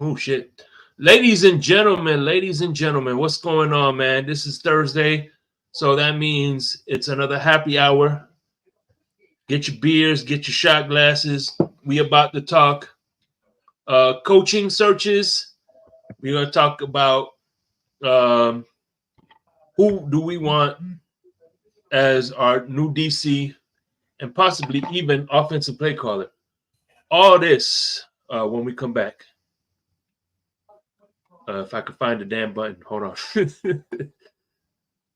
Oh shit. Ladies and gentlemen, what's going on, man? This is Thursday. So that means it's another happy hour. Get your beers, get your shot glasses. We about to talk coaching searches. We're gonna talk about um, who do we want as our new DC and possibly even offensive play caller. All this when we come back. If I could find the damn button, hold on.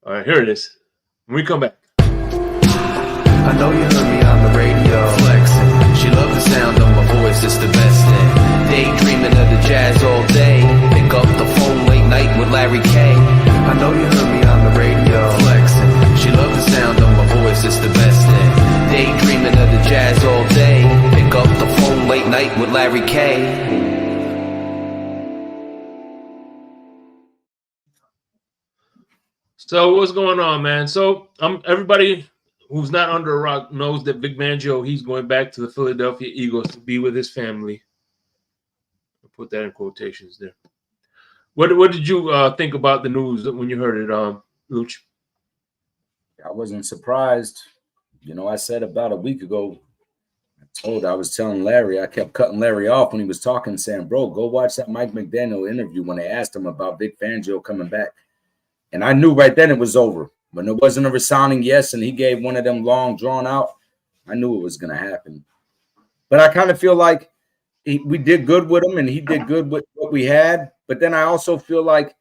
All right, here it is. When we come back. I know you heard me on the radio flexing. She loved the sound of my voice, it's the best thing. Daydreaming of the jazz all day. Pick up the phone late night with Larry K. I know you heard me on the radio flexing. She loved the sound of my voice, it's the best thing. Daydreaming of the jazz all day. Pick up the phone late night with Larry K. So what's going on, man? So everybody who's not under a rock knows that Vic Fangio, he's going back to the Philadelphia Eagles to be with his family. I'll put that in quotations there. What did you think about the news when you heard it, Luch? I wasn't surprised. I said about a week ago, I was telling Larry, I kept cutting Larry off when he was talking, saying, bro, go watch that Mike McDaniel interview when they asked him about Vic Fangio coming back. And I knew right then it was over. When there wasn't a resounding yes and he gave one of them long drawn out, I knew it was going to happen. But I kind of feel like we did good with him and he did good with what we had. But then I also feel like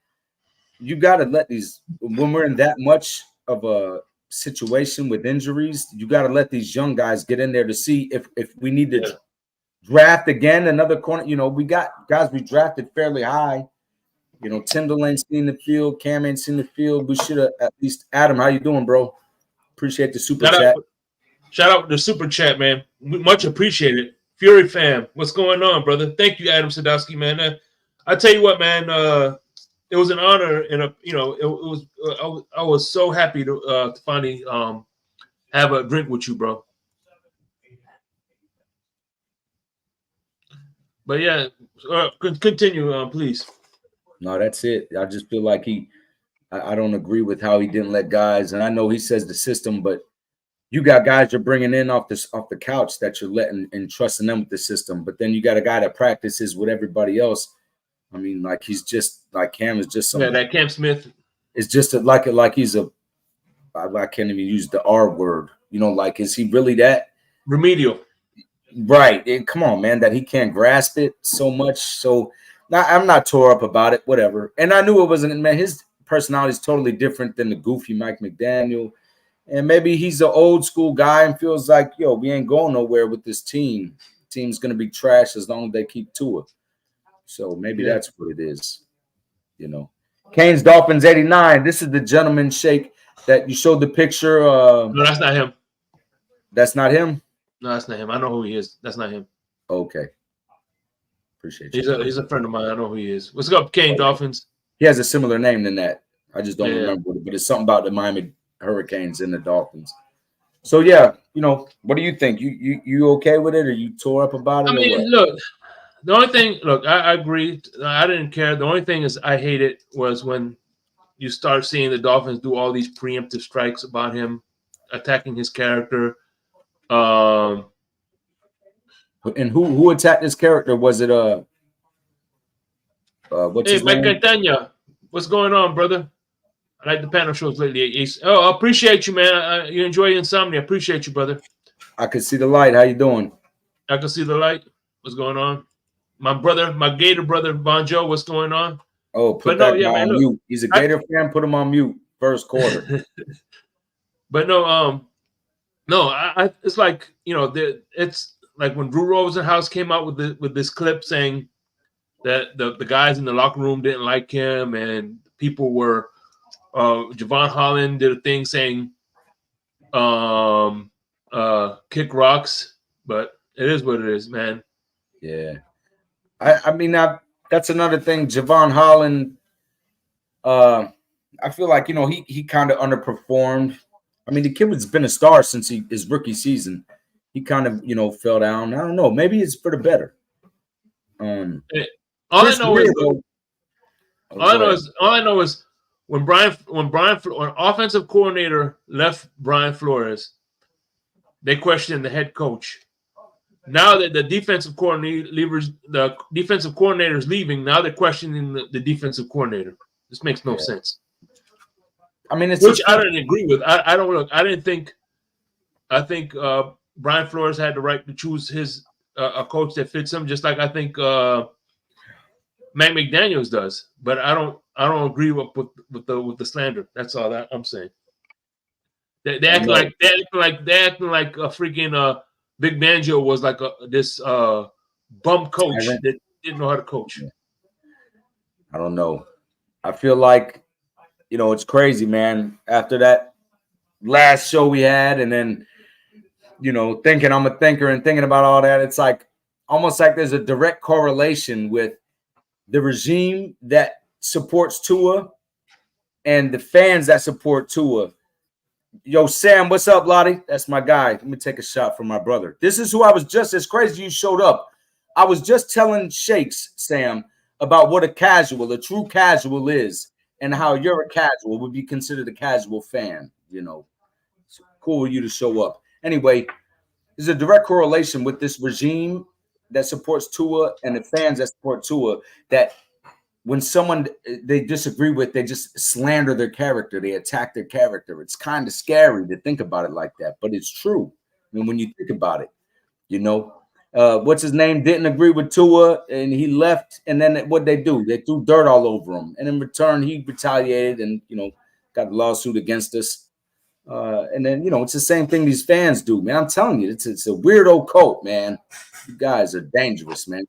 you got to let these, when we're in that much of a situation with injuries, you got to let these young guys get in there to see if we need to draft again another corner. We got guys we drafted fairly high. Tyndall ain't seen the field. Cam ain't seen the field. We should have at least. Adam, how you doing, bro? Appreciate the super chat. Shout out the super chat, man. Much appreciated. Fury fam, what's going on, brother? Thank you, Adam Sadowski, man. I tell you what, man. It was an honor, and it was. I was so happy to finally have a drink with you, bro. But yeah, continue, please. No, that's it. I just feel like I don't agree with how he didn't let guys, and I know he says the system, but you got guys you're bringing in off the couch that you're letting and trusting them with the system, but then you got a guy that practices with everybody else. I mean, like he's just like Cam is just something. Yeah, that Cam Smith. It's just like he's I can't even use the R word. Like is he really that remedial? Right. And come on, man, that he can't grasp it so much. So. Now, I'm not tore up about it, whatever. And I knew it wasn't, man, his personality is totally different than the goofy Mike McDaniel. And maybe he's an old school guy and feels like, we ain't going nowhere with this team. The team's going to be trash as long as they keep to it. So maybe that's what it is, Canes Dolphins 89. This is the gentleman shake that you showed the picture. No, that's not him. That's not him? No, that's not him. I know who he is. That's not him. Okay. Appreciate you. He's a friend of mine. I know who he is. What's up, Kane Dolphins? He has a similar name than that. I just don't remember it, but it's something about the Miami Hurricanes and the Dolphins. So what do you think? You okay with it, or you tore up about it? I mean, look, the only thing, I agree. I didn't care. The only thing is I hate it was when you start seeing the Dolphins do all these preemptive strikes about him attacking his character. And who attacked his character? Was it what's his Mike name? Catania. What's going on, brother? I like the panel shows lately. I appreciate you, man. You enjoy Insomnia. I appreciate you, brother. I can see the light. How you doing? I can see the light. What's going on? My brother, my Gator brother, Bonjo, what's going on? Oh, put that guy on mute. He's a Gator fan. Put him on mute. First quarter. But no, it's like, it's like when Drew Rosenhaus came out with this clip saying that the guys in the locker room didn't like him, and people were Javon Holland did a thing saying kick rocks, but it is what it is, man. Yeah. I mean that's another thing. Javon Holland, I feel like he kind of underperformed. I mean, the kid has been a star since his rookie season. He kind of, fell down. I don't know. Maybe it's for the better. All I Chris know is Weirdo. all I know is when offensive coordinator left Brian Flores, they questioned the head coach. Now that the defensive coordinator is leaving, now they're questioning the defensive coordinator. This makes no sense. I mean, Which I don't agree with. I don't look. I think Brian Flores had the right to choose a coach that fits him, just like I think Matt McDaniels does. But I don't agree with the slander. That's all that I'm saying. They acting like a freaking Big Banjo was like this bum coach that didn't know how to coach. I don't know. I feel like, it's crazy, man. After that last show we had, and then, thinking I'm a thinker and thinking about all that, it's like almost like there's a direct correlation with the regime that supports Tua and the fans that support Tua. Yo, Sam, what's up, Lottie? That's my guy. Let me take a shot from my brother. This is who I was just as crazy you showed up. I was just telling Shakes, Sam, about what a true casual is, and how you're a casual, would be considered a casual fan. It's cool of you to show up. Anyway, there's a direct correlation with this regime that supports Tua and the fans that support Tua, that when someone they disagree with, they just slander their character. They attack their character. It's kind of scary to think about it like that, but it's true. I mean, when you think about it, what's his name didn't agree with Tua and he left. And then what they do? They threw dirt all over him. And in return, he retaliated and, got a lawsuit against us. And then, it's the same thing these fans do, man. I'm telling you, it's a weirdo cult, man. You guys are dangerous, man.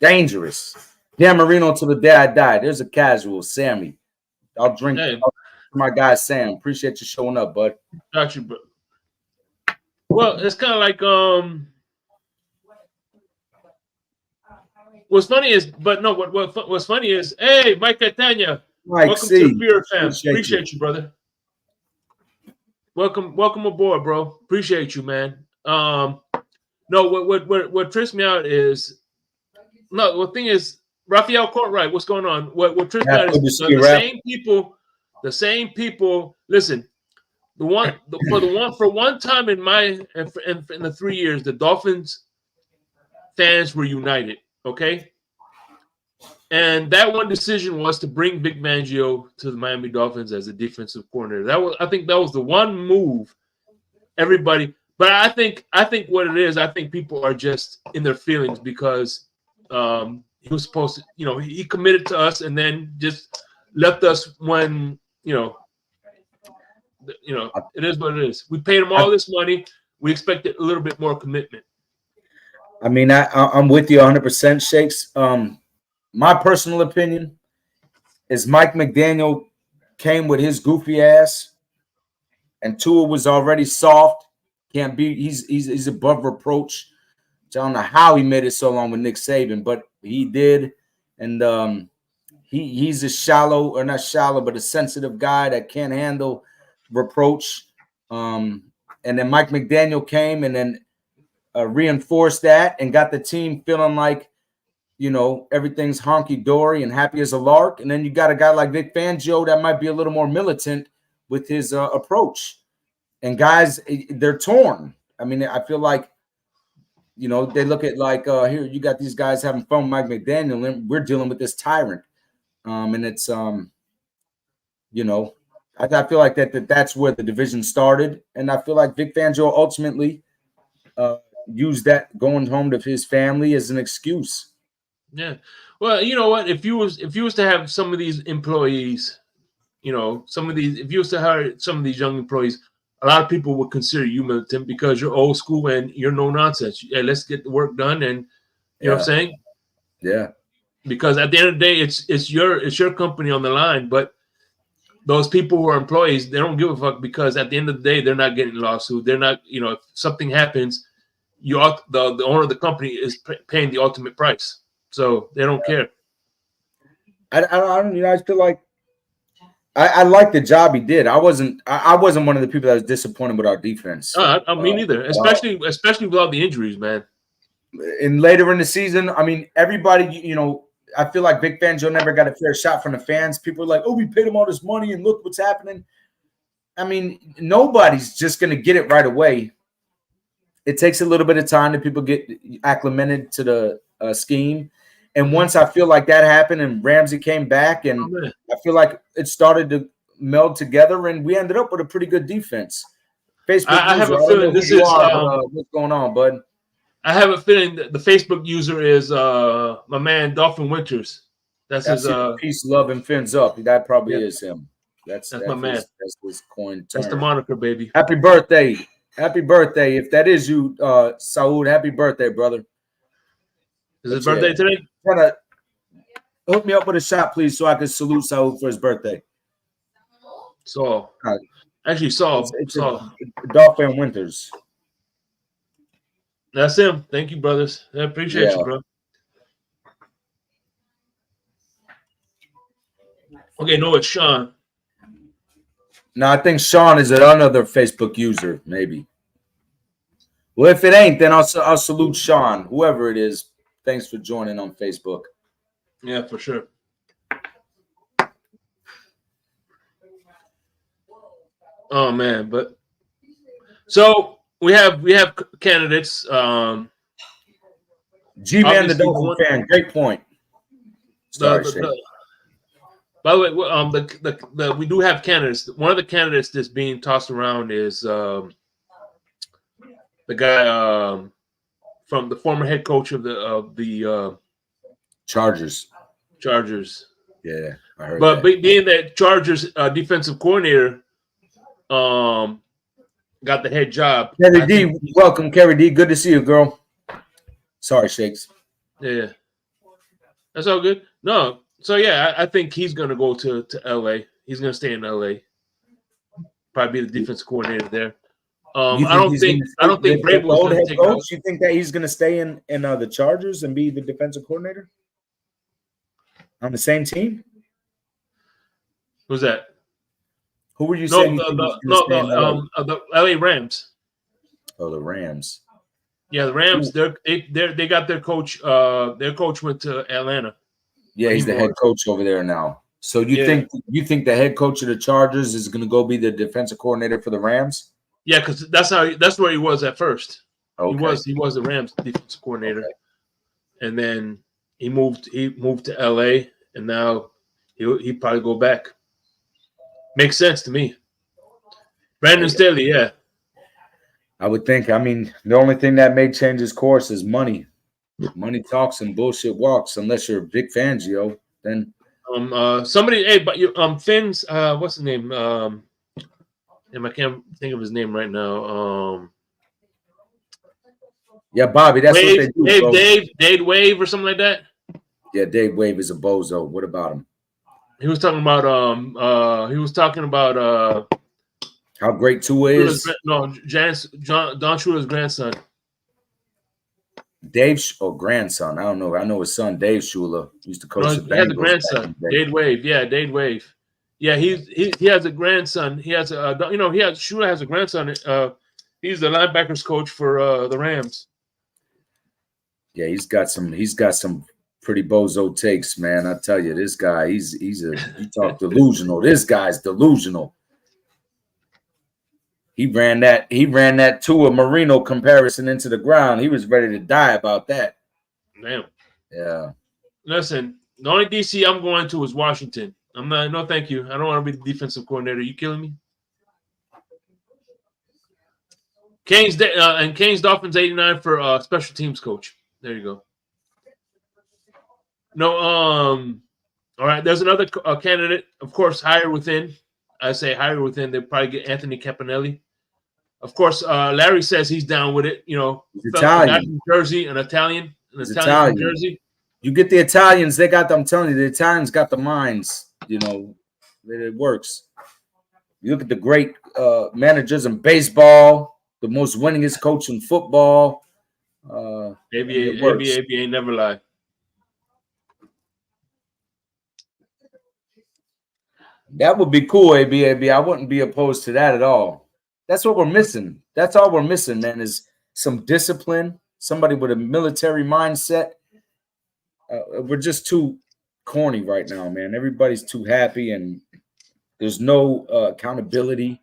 Dangerous. Dan Marino till the day I die. There's a casual, Sammy. I'll drink. Hey. My guy, Sam. Appreciate you showing up, bud. Got you, bro. Well, it's kind of like what's funny is, what's funny is, hey, Mike Catania, welcome to the Beer Fam. Appreciate you, brother. Welcome aboard, bro. Appreciate you, man. No, what trips me out is, the thing is, Raphael Courtright, what's going on? What trips me out is the same people. Listen, for one time in the 3 years, the Dolphins fans were united. Okay, and that one decision was to bring Vic Fangio to the Miami Dolphins as a defensive coordinator. I think that was the one move. Everybody, but I think what it is, I think people are just in their feelings because he was supposed to, he committed to us and then just left us when, it is what it is. We paid him all this money. We expected a little bit more commitment. I mean, I'm with you 100%, Shakes. My personal opinion is Mike McDaniel came with his goofy ass, and Tua was already soft. Can't be. He's above reproach. I don't know how he made it so long with Nick Saban, but he did. And he's a a sensitive guy that can't handle reproach. And then Mike McDaniel came and then reinforced that and got the team feeling like, everything's honky-dory and happy as a lark. And then you got a guy like Vic Fangio that might be a little more militant with his approach. And guys, they're torn. I mean, I feel like, they look at like, here, you got these guys having fun with Mike McDaniel, and we're dealing with this tyrant. And it's, I feel like that's where the division started. And I feel like Vic Fangio ultimately used that going home to his family as an excuse. Yeah. Well, you know what? If you was to have some of these employees, if you was to hire some of these young employees, a lot of people would consider you militant because you're old school and you're no nonsense. Hey, let's get the work done, and you know what I'm saying? Yeah. Because at the end of the day, it's your company on the line, but those people who are employees, they don't give a fuck because at the end of the day, they're not getting a lawsuit. They're not, if something happens, the owner of the company is paying the ultimate price. So they don't care. I feel like I like the job he did. I wasn't one of the people that was disappointed with our defense. I mean, neither, especially with all the injuries, man. And later in the season, I mean, everybody, I feel like Vic Fangio never got a fair shot from the fans. People are like, oh, we paid him all this money and look what's happening. I mean, nobody's just going to get it right away. It takes a little bit of time that people get acclimated to the scheme. And once I feel like that happened and Ramsey came back, and I feel like it started to meld together, and we ended up with a pretty good defense. Facebook I have user, a feeling this is what's going on, bud? I have a feeling that the Facebook user is my man Dolphin Winters. That's his peace, love, and fins up. That probably is him. That's my man. That's his coin term. That's the moniker, baby. Happy birthday. Happy birthday. If that is you, Saud, happy birthday, brother. Is his birthday today? Hook me up with a shot, please, so I can salute Saud for his birthday. Saul. Actually, Saul. It's Saul. Dolphin Winters. That's him. Thank you, brothers. I appreciate you, bro. Okay, no, it's Sean. No, I think Sean is another Facebook user, maybe. Well, if it ain't, then I'll salute Sean, whoever it is. Thanks for joining on Facebook. Yeah, for sure. Oh man, but so we have candidates. G-Man, the Dolphin fan, great point. Sorry, by the way, we do have candidates. One of the candidates that's being tossed around is the guy from the former head coach of the Chargers. Yeah, I heard. But being that Chargers defensive coordinator got the head job. Kerry D, welcome, Kerry D. Good to see you, girl. Sorry, Shakes. Yeah, that's all good. No. So yeah, I think he's gonna go to LA. He's gonna stay in LA. Probably be the defensive coordinator there. I don't think Vrabel's gonna take out. You think that he's gonna stay in the Chargers and be the defensive coordinator on the same team? Who's that? Who were you saying? The LA Rams. Oh, the Rams. Yeah, the Rams. They got their coach. Their coach went to Atlanta. Yeah, he's the head coach over there now. So you think the head coach of the Chargers is going to go be the defensive coordinator for the Rams? Yeah, because that's where he was at first. Okay. He was the Rams defensive coordinator, and then he moved to LA, and now he probably go back. Makes sense to me. Brandon Staley, yeah. I would think. I mean, the only thing that may change his course is money. Money talks and bullshit walks. Unless you're Vic Fangio, then somebody. Hey, but you Finn's what's his name? I can't think of his name right now. Yeah, Bobby. That's Wave, what they do. Dave Wave or something like that. Yeah, Dave Wave is a bozo. What about him? He was talking about how great Tua is. No, Don Shula's grandson. Grandson. I don't know. I know his son, Dave Shula, used to coach the Bengals. He has a grandson, Dave Wave. Yeah, Dave Wave. Yeah, he has a grandson. He has Shula has a grandson. He's the linebackers coach for the Rams. Yeah, he's got some pretty bozo takes, man. I tell you, this guy, he talk delusional. This guy's delusional. He ran that Tua Marino comparison into the ground. He was ready to die about that. Damn. Yeah. Listen, the only DC I'm going to is Washington. I'm not. No, thank you. I don't want to be the defensive coordinator. You killing me? Kane's Dolphins 89 for special teams coach. There you go. No. All right. There's another candidate. Of course, higher within. I say higher within. They'll probably get Anthony Campanelli. Of course, Larry says he's down with it. You know, Italian from Jersey, an Italian from Jersey. You get the Italians, they got them. I'm telling you, the Italians got the minds. You know, it works. You look at the great managers in baseball, the most winningest coach in football. AB ain't never lie. That would be cool, AB. I wouldn't be opposed to that at all. That's what we're missing. That's all we're missing, man, is some discipline, somebody with a military mindset. we're just too corny right now, man. Everybody's too happy, and there's no accountability,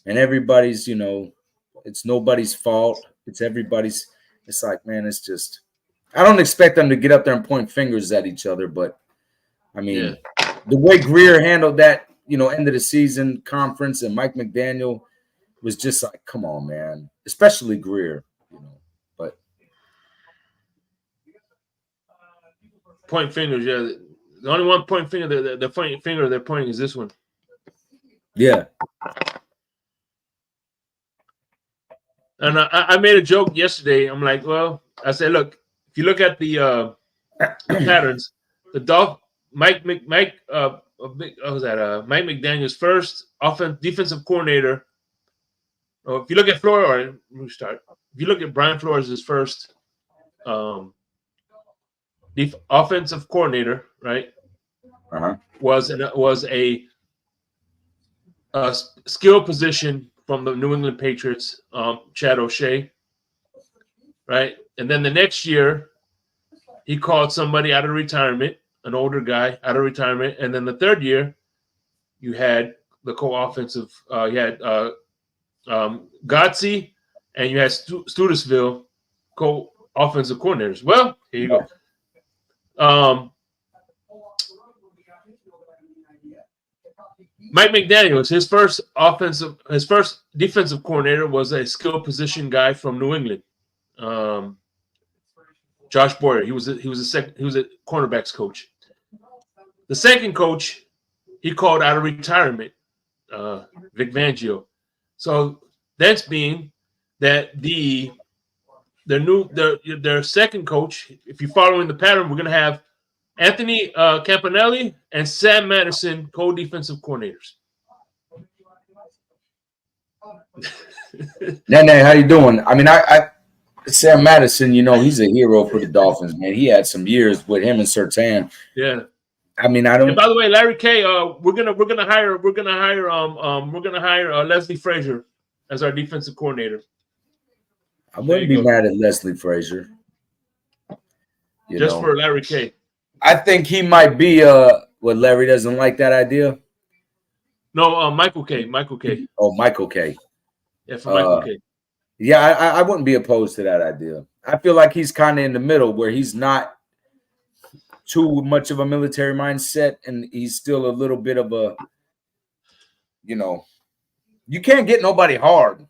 and everybody's, it's nobody's fault. It's everybody's. It's like, man, it's just. I don't expect them to get up there and point fingers at each other, but I mean, the way Greer handled that, end of the season conference, and Mike McDaniel was just like, come on, man. Especially Greer, But point fingers, yeah. The only one point finger, the point finger they're pointing is this one. Yeah. And I made a joke yesterday. I'm like, well, I said, look, if you look at the patterns, Mike McDaniel's first defensive coordinator. Oh, if you look at Florida, let me start. If you look at Brian Flores' first offensive coordinator, right, was a skill position from the New England Patriots, Chad O'Shea, right? And then the next year, he called somebody out of retirement, an older guy out of retirement. And then the third year, you had the co-offensive, you had Godsey, and you had Studesville co-offensive coordinators. Well, here you go. Mike McDaniel, his first defensive coordinator was a skill position guy from New England. Josh Boyer. He was a cornerbacks coach. The second coach he called out of retirement, Vic Fangio. So that's being that their second coach, if you're following the pattern, we're going to have Anthony Campanelli and Sam Madison co-defensive coordinators. Nene, how you doing? I mean, I Sam Madison, he's a hero for the Dolphins, man. He had some years with him and Surtain. Yeah. I mean, I don't. And by the way, Larry K, we're gonna hire Leslie Frazier as our defensive coordinator. I wouldn't be mad at Leslie Frazier. Just for Larry K. I think he might be what Larry doesn't like that idea. No, Michael K. Michael K. Oh, Michael K. Yeah, for Michael K. Yeah, I wouldn't be opposed to that idea. I feel like he's kind of in the middle where he's not too much of a military mindset, and he's still a little bit of a, you can't get nobody hard.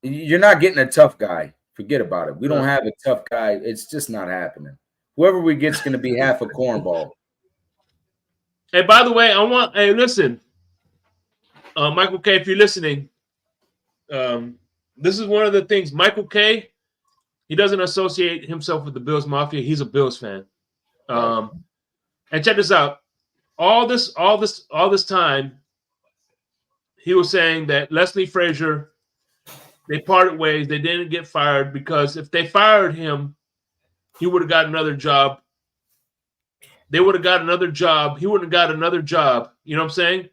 You're not getting a tough guy. Forget about it. We don't have a tough guy. It's just not happening. Whoever we get's going to be half a cornball. Hey, by the way, listen, Michael K., if you're listening, this is one of the things. Michael K., he doesn't associate himself with the Bills Mafia. He's a Bills fan. And check this out. All this time, he was saying that Leslie Frazier, they parted ways. They didn't get fired because if they fired him, he would have got another job. They would have got another job. He wouldn't have got another job. You know what I'm saying?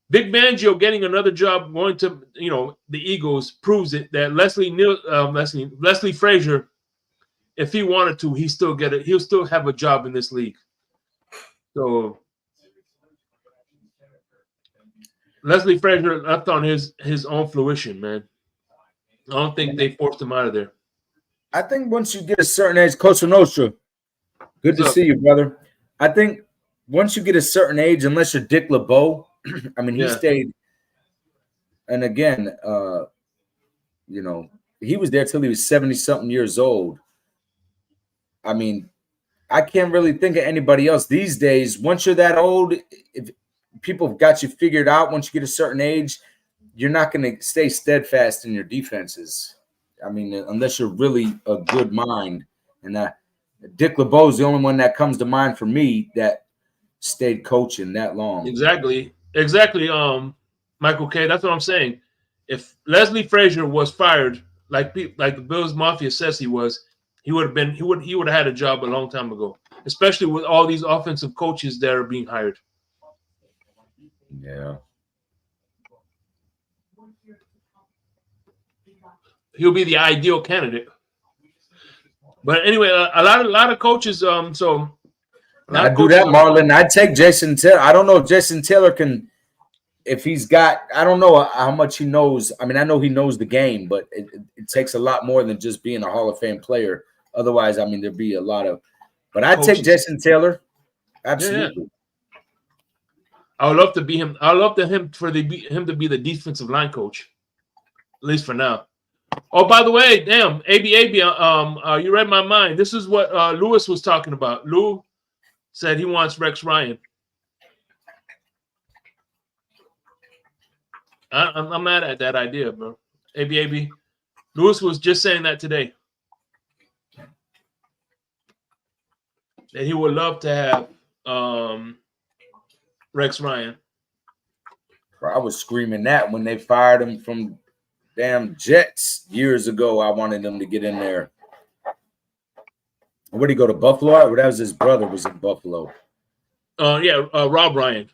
Big Fangio getting another job going to, the Eagles proves it that Leslie Frazier, if he wanted to, he'll still have a job in this league. So Leslie Frazier left on his own fruition, man. I don't think they forced him out of there. I think once you get a certain age, Cosa Nostra, good to see you, brother. I think once you get a certain age, unless you're Dick LeBeau, I mean, he stayed. And again, he was there till he was 70-something years old. I mean, I can't really think of anybody else these days. Once you're that old, if people have got you figured out, once you get a certain age, you're not going to stay steadfast in your defenses. I mean, unless you're really a good mind. And Dick LeBeau is the only one that comes to mind for me that stayed coaching that long. Exactly. Michael K. That's what I'm saying. If Leslie Frazier was fired, like the Bills Mafia says he was, he would have had a job a long time ago. Especially with all these offensive coaches that are being hired. Yeah. He'll be the ideal candidate. But anyway, a lot of coaches. So now I'd do that, Marlon. I'd take Jason Taylor. I don't know if Jason Taylor can, if he's got, I don't know how much he knows. I mean, I know he knows the game, but it takes a lot more than just being a Hall of Fame player. Otherwise, I mean, there'd be a lot of, but I'd take Jason Taylor. Absolutely. Yeah. I would love to be him. I would love him to be the defensive line coach, at least for now. Oh, by the way, damn, AB, you read my mind. This is what Lewis was talking about. Lou said he wants Rex Ryan. I'm mad at that idea, bro. AB. Lewis was just saying that today. That he would love to have Rex Ryan. I was screaming that when they fired him from damn Jets years ago. I wanted them to get in there. Where'd he go, to Buffalo? Or that was his brother was in Buffalo. Rob Ryan.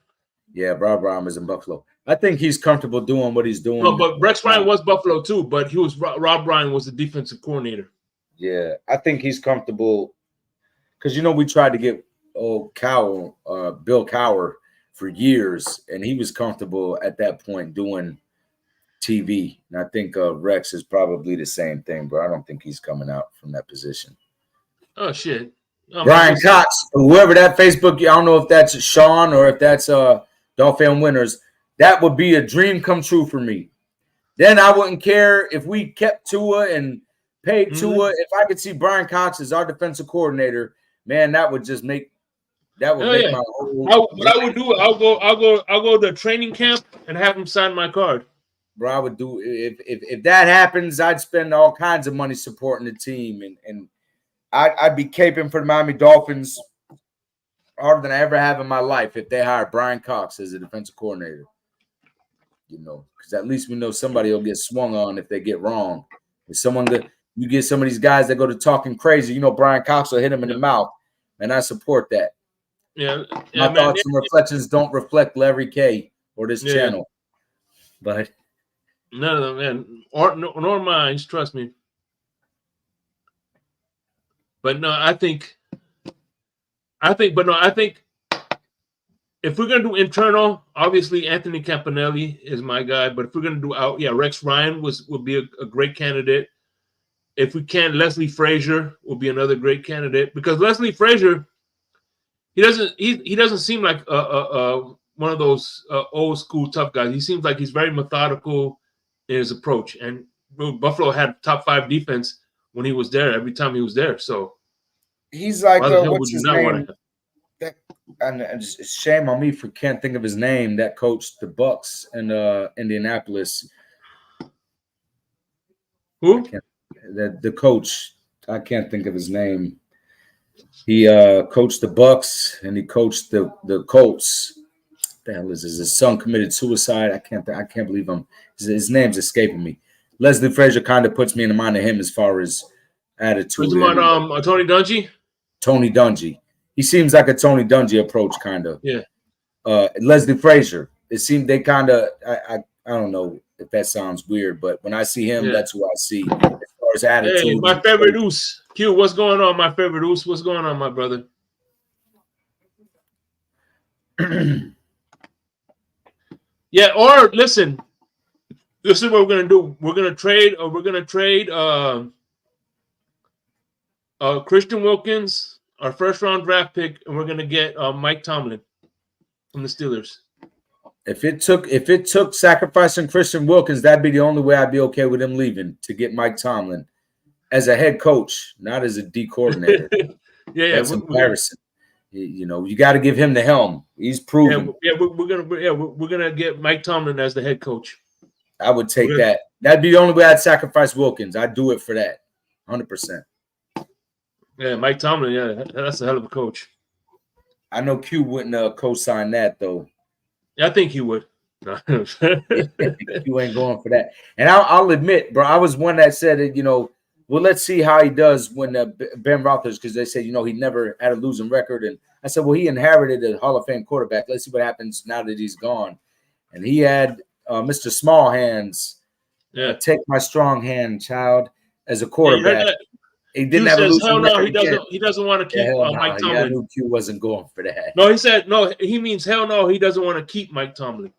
Yeah, Rob Ryan was in Buffalo. I think he's comfortable doing what he's doing. No, but Rex Ryan was Buffalo too, but he was Rob Ryan was the defensive coordinator. Yeah, I think he's comfortable because we tried to get Bill Cowher for years, and he was comfortable at that point doing TV. And I think Rex is probably the same thing, but I don't think he's coming out from that position. Oh shit. Brian Cox, whoever that Facebook, I don't know if that's Sean or if that's Dolphin Winners. That would be a dream come true for me. Then I wouldn't care if we kept Tua and paid Tua. If I could see Brian Cox as our defensive coordinator, man, that would just make my whole. What I would do, I'll go to training camp and have him sign my card. Bro, I would do if that happens. I'd spend all kinds of money supporting the team, and I'd be caping for the Miami Dolphins harder than I ever have in my life if they hire Brian Cox as a defensive coordinator. Because at least we know somebody will get swung on if they get wrong. If you get some of these guys that go to talking crazy, Brian Cox will hit him in the mouth, and I support that. Yeah, my thoughts and reflections don't reflect Larry K or this channel, but none of them, man, nor mine. Trust me. But no, I think if we're gonna do internal, obviously Anthony Campanelli is my guy. But if we're gonna do Rex Ryan would be a great candidate. If we can, Leslie Frazier will be another great candidate because Leslie Frazier, he doesn't seem like one of those old school tough guys. He seems like he's very methodical in his approach. And Buffalo had top 5 defense when he was there. Every time he was there, so he's like what's his name? And it's a shame on me for can't think of his name. That coached the Bucks in Indianapolis. Who? The coach. I can't think of his name. He coached the Bucks and he coached the Colts. What the hell is this? His son committed suicide. I can't believe his name's escaping me. Leslie Frazier kind of puts me in the mind of him as far as attitude. Tony Dungy? Tony Dungy. He seems like a Tony Dungy approach, kind of. Yeah. Leslie Frazier. It seemed they kind of. I don't know if that sounds weird, but when I see him, that's who I see as far as attitude. Hey, my favorite Oos. Q, what's going on, my favorite Oos? What's going on, my brother? Yeah. Or listen, this is what we're gonna do. We're gonna trade Christian Wilkins, our first round draft pick, and we're gonna get Mike Tomlin from the Steelers. If it took sacrificing Christian Wilkins, that'd be the only way I'd be okay with him leaving to get Mike Tomlin as a head coach, not as a D coordinator. That's embarrassing. You got to give him the helm. He's proven. We're gonna get Mike Tomlin as the head coach. I would take that. That'd be the only way I'd sacrifice Wilkins. I'd do it for that, 100%. Yeah, Mike Tomlin. Yeah, that's a hell of a coach. I know Q wouldn't co-sign that though. Yeah, I think he would. You ain't going for that. And I'll admit, bro, I was one that said that, well, let's see how he does when Ben Roethlisberger, because they said, he never had a losing record. And I said, well, he inherited a Hall of Fame quarterback. Let's see what happens now that he's gone. And he had Mr. Small Hands, take my strong hand, child, as a quarterback. He didn't Q have a says, losing hell no, record again. he doesn't want to Yeah, keep hell Mike no. Yeah, I Tomlin. knew Q wasn't going for that. No, he said no. He means hell no. He doesn't want to keep Mike Tomlin.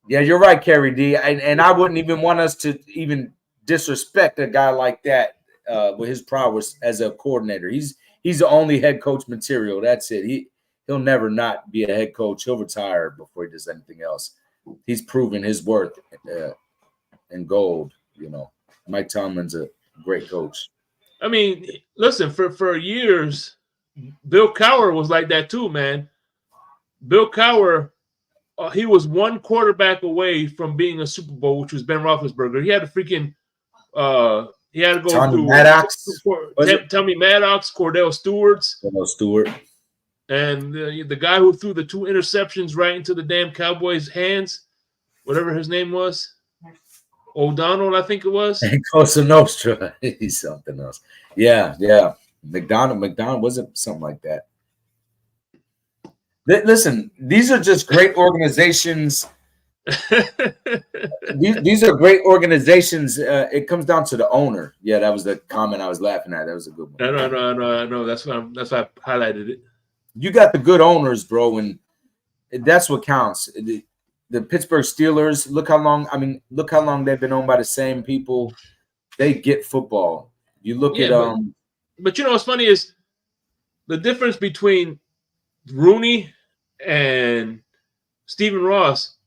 Yeah, you're right, Kerry D. And I wouldn't even want us to even disrespect a guy like that with his prowess as a coordinator. He's the only head coach material. That's it. He'll never not be a head coach. He'll retire before he does anything else. He's proven his worth in gold. Mike Tomlin's a great coach. I mean, listen, for years, Bill Cowher was like that too, man. Bill Cowher, he was one quarterback away from being a Super Bowl, which was Ben Roethlisberger. He had to freaking, he had to go Tommy through Maddox, Tommy Maddox, Cordell Stewart, and the guy who threw the 2 interceptions right into the damn Cowboys' hands, whatever his name was. O'Donnell, I think it was. Cosa Nostra. He's something else. Yeah. McDonald was it something like that? Listen, these are just great organizations. these are great organizations. It comes down to the owner. Yeah, that was the comment I was laughing at. That was a good one. No. That's why I highlighted it. You got the good owners, bro, and that's what counts. The Pittsburgh Steelers, look how long they've been owned by the same people. They get football. You look at But you know what's funny is the difference between Rooney and Stephen Ross.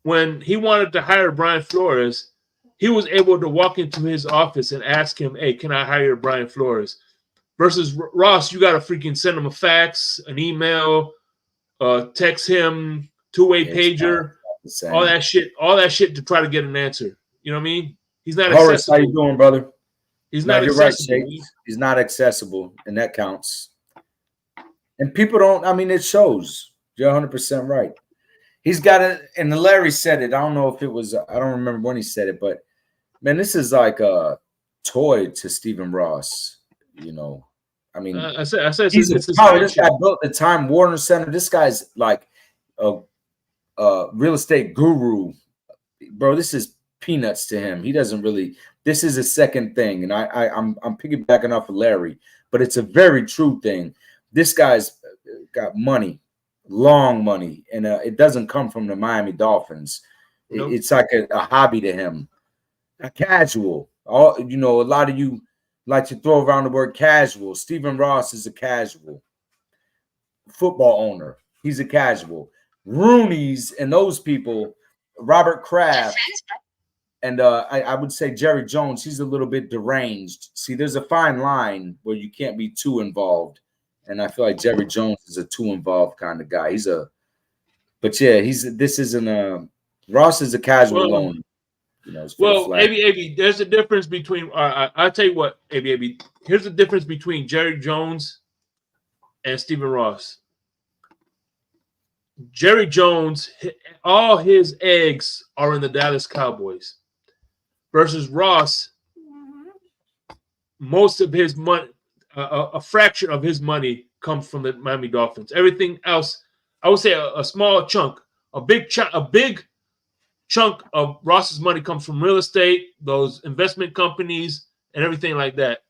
When he wanted to hire Brian Flores, he was able to walk into his office and ask him, "Hey, can I hire Brian Flores?" Versus Ross, you got to freaking send him a fax, an email, text him, 2-way pager, all that shit to try to get an answer. You know what I mean? He's not Horace, accessible. how you doing, brother? He's not you're accessible. Right, he's not accessible, and that counts. And people don't. I mean, it shows. You're 100% right. He's got it, and Larry said it. I don't know if it was. I don't remember when he said it, but man, this is like a toy to Stephen Ross. I mean, I said he's a power. This guy built the Time Warner Center. This guy's like a real estate guru, bro. This is peanuts to him. He doesn't really. This is a second thing, and I'm piggybacking off of Larry, but it's a very true thing. This guy's got money, long money, and it doesn't come from the Miami Dolphins. Nope. It's like a hobby to him, a casual. A lot of you like to throw around the word casual. Stephen Ross is a casual football owner. He's a casual. Rooney's and those people, Robert Kraft, and I would say Jerry Jones, he's a little bit deranged. See, there's a fine line where you can't be too involved. And I feel like Jerry Jones is a too involved kind of guy. Ross is a casual owner. AB, there's a difference between. I'll tell you what, AB. Here's the difference between Jerry Jones and Stephen Ross. Jerry Jones, all his eggs are in the Dallas Cowboys, versus Ross. Most of his money, a fraction of his money, comes from the Miami Dolphins. Everything else, I would say, a small chunk, a big chunk of Ross's money comes from real estate, those investment companies, and everything like that.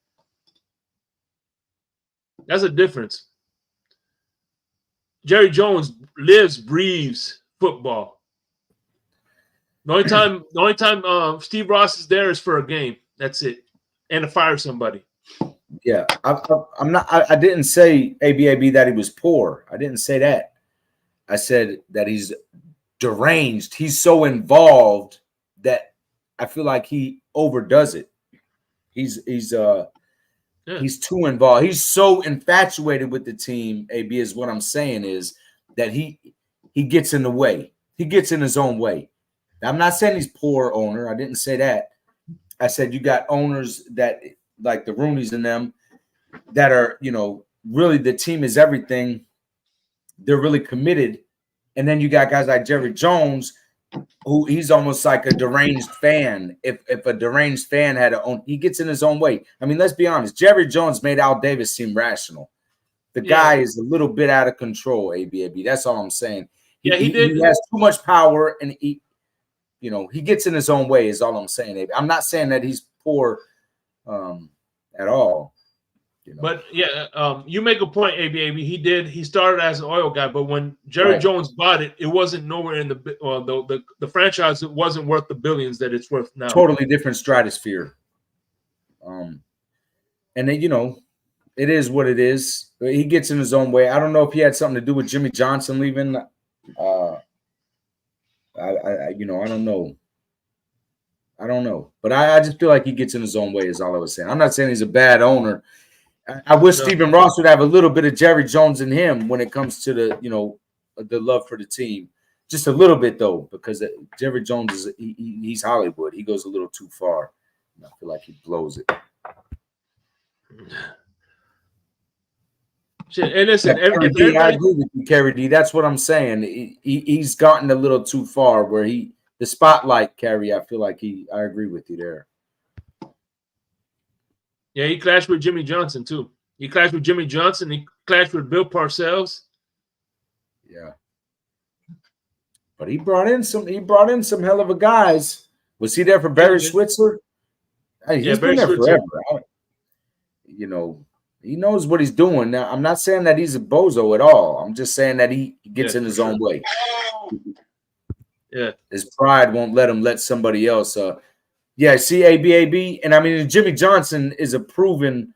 That's a difference. Jerry Jones lives, breathes football. The only time Steve Ross is there is for a game. That's it, and to fire somebody. Yeah, I'm not. I didn't say ABAB that he was poor. I didn't say that. I said that he's deranged. He's so involved that I feel like he overdoes it. He's too involved. He's so infatuated with the team. AB is what I'm saying is that he gets in the way. He gets in his own way. Now, I'm not saying he's poor owner. I didn't say that. I said you got owners that like the Rooneys and them that are, really the team is everything. They're really committed. And then you got guys like Jerry Jones, who he's almost like a deranged fan. If a deranged fan had he gets in his own way. I mean, let's be honest. Jerry Jones made Al Davis seem rational. The guy is a little bit out of control, ABAB. That's all I'm saying. He has too much power, and he gets in his own way is all I'm saying, AB. I'm not saying that he's poor at all. You know. But yeah, you make a point, ABAB. He started as an oil guy, but when Jerry Right. Jones bought it, it wasn't nowhere in the franchise. It wasn't worth the billions that it's worth now. Totally different stratosphere. And then, you know, it is what it is. He gets in his own way. I don't know if he had something to do with Jimmy Johnson leaving. I don't know. I don't know. But I just feel like he gets in his own way is all I was saying. I'm not saying he's a bad owner. I wish Stephen Ross would have a little bit of Jerry Jones in him when it comes to the, you know, the love for the team. Just a little bit, though, because Jerry Jones he's Hollywood. He goes a little too far. And I feel like he blows it. And listen, I agree with you, Kerry D. That's what I'm saying. He's gotten a little too far where the spotlight, Kerry. I feel like I agree with you there. Yeah, he clashed with Jimmy Johnson too. He clashed with Jimmy Johnson. He clashed with Bill Parcells. Yeah, but he brought in some hell of a guys. Was he there for Barry Switzer? Hey, he's been there forever. You know, he knows what he's doing. Now, I'm not saying that he's a bozo at all. I'm just saying that he gets in his own way. Yeah, his pride won't let him let somebody else. Yeah, see, ABAB, and I mean Jimmy Johnson is a proven.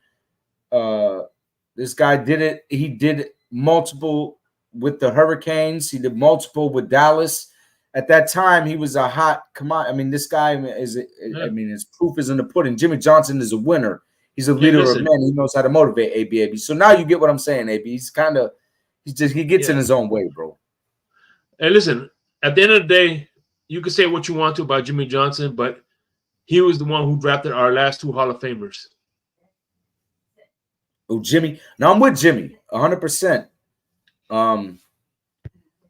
This guy did it. He did multiple with the Hurricanes. He did multiple with Dallas. At that time, he was a hot commodity. I mean, this guy is. I mean, his proof is in the pudding. Jimmy Johnson is a winner. He's a leader of men. He knows how to motivate ABAB. So now you get what I'm saying, AB. He gets in his own way, bro. Hey, listen. At the end of the day, you can say what you want to about Jimmy Johnson, but he was the one who drafted our last two Hall of Famers. Oh, Jimmy. Now I'm with Jimmy 100%.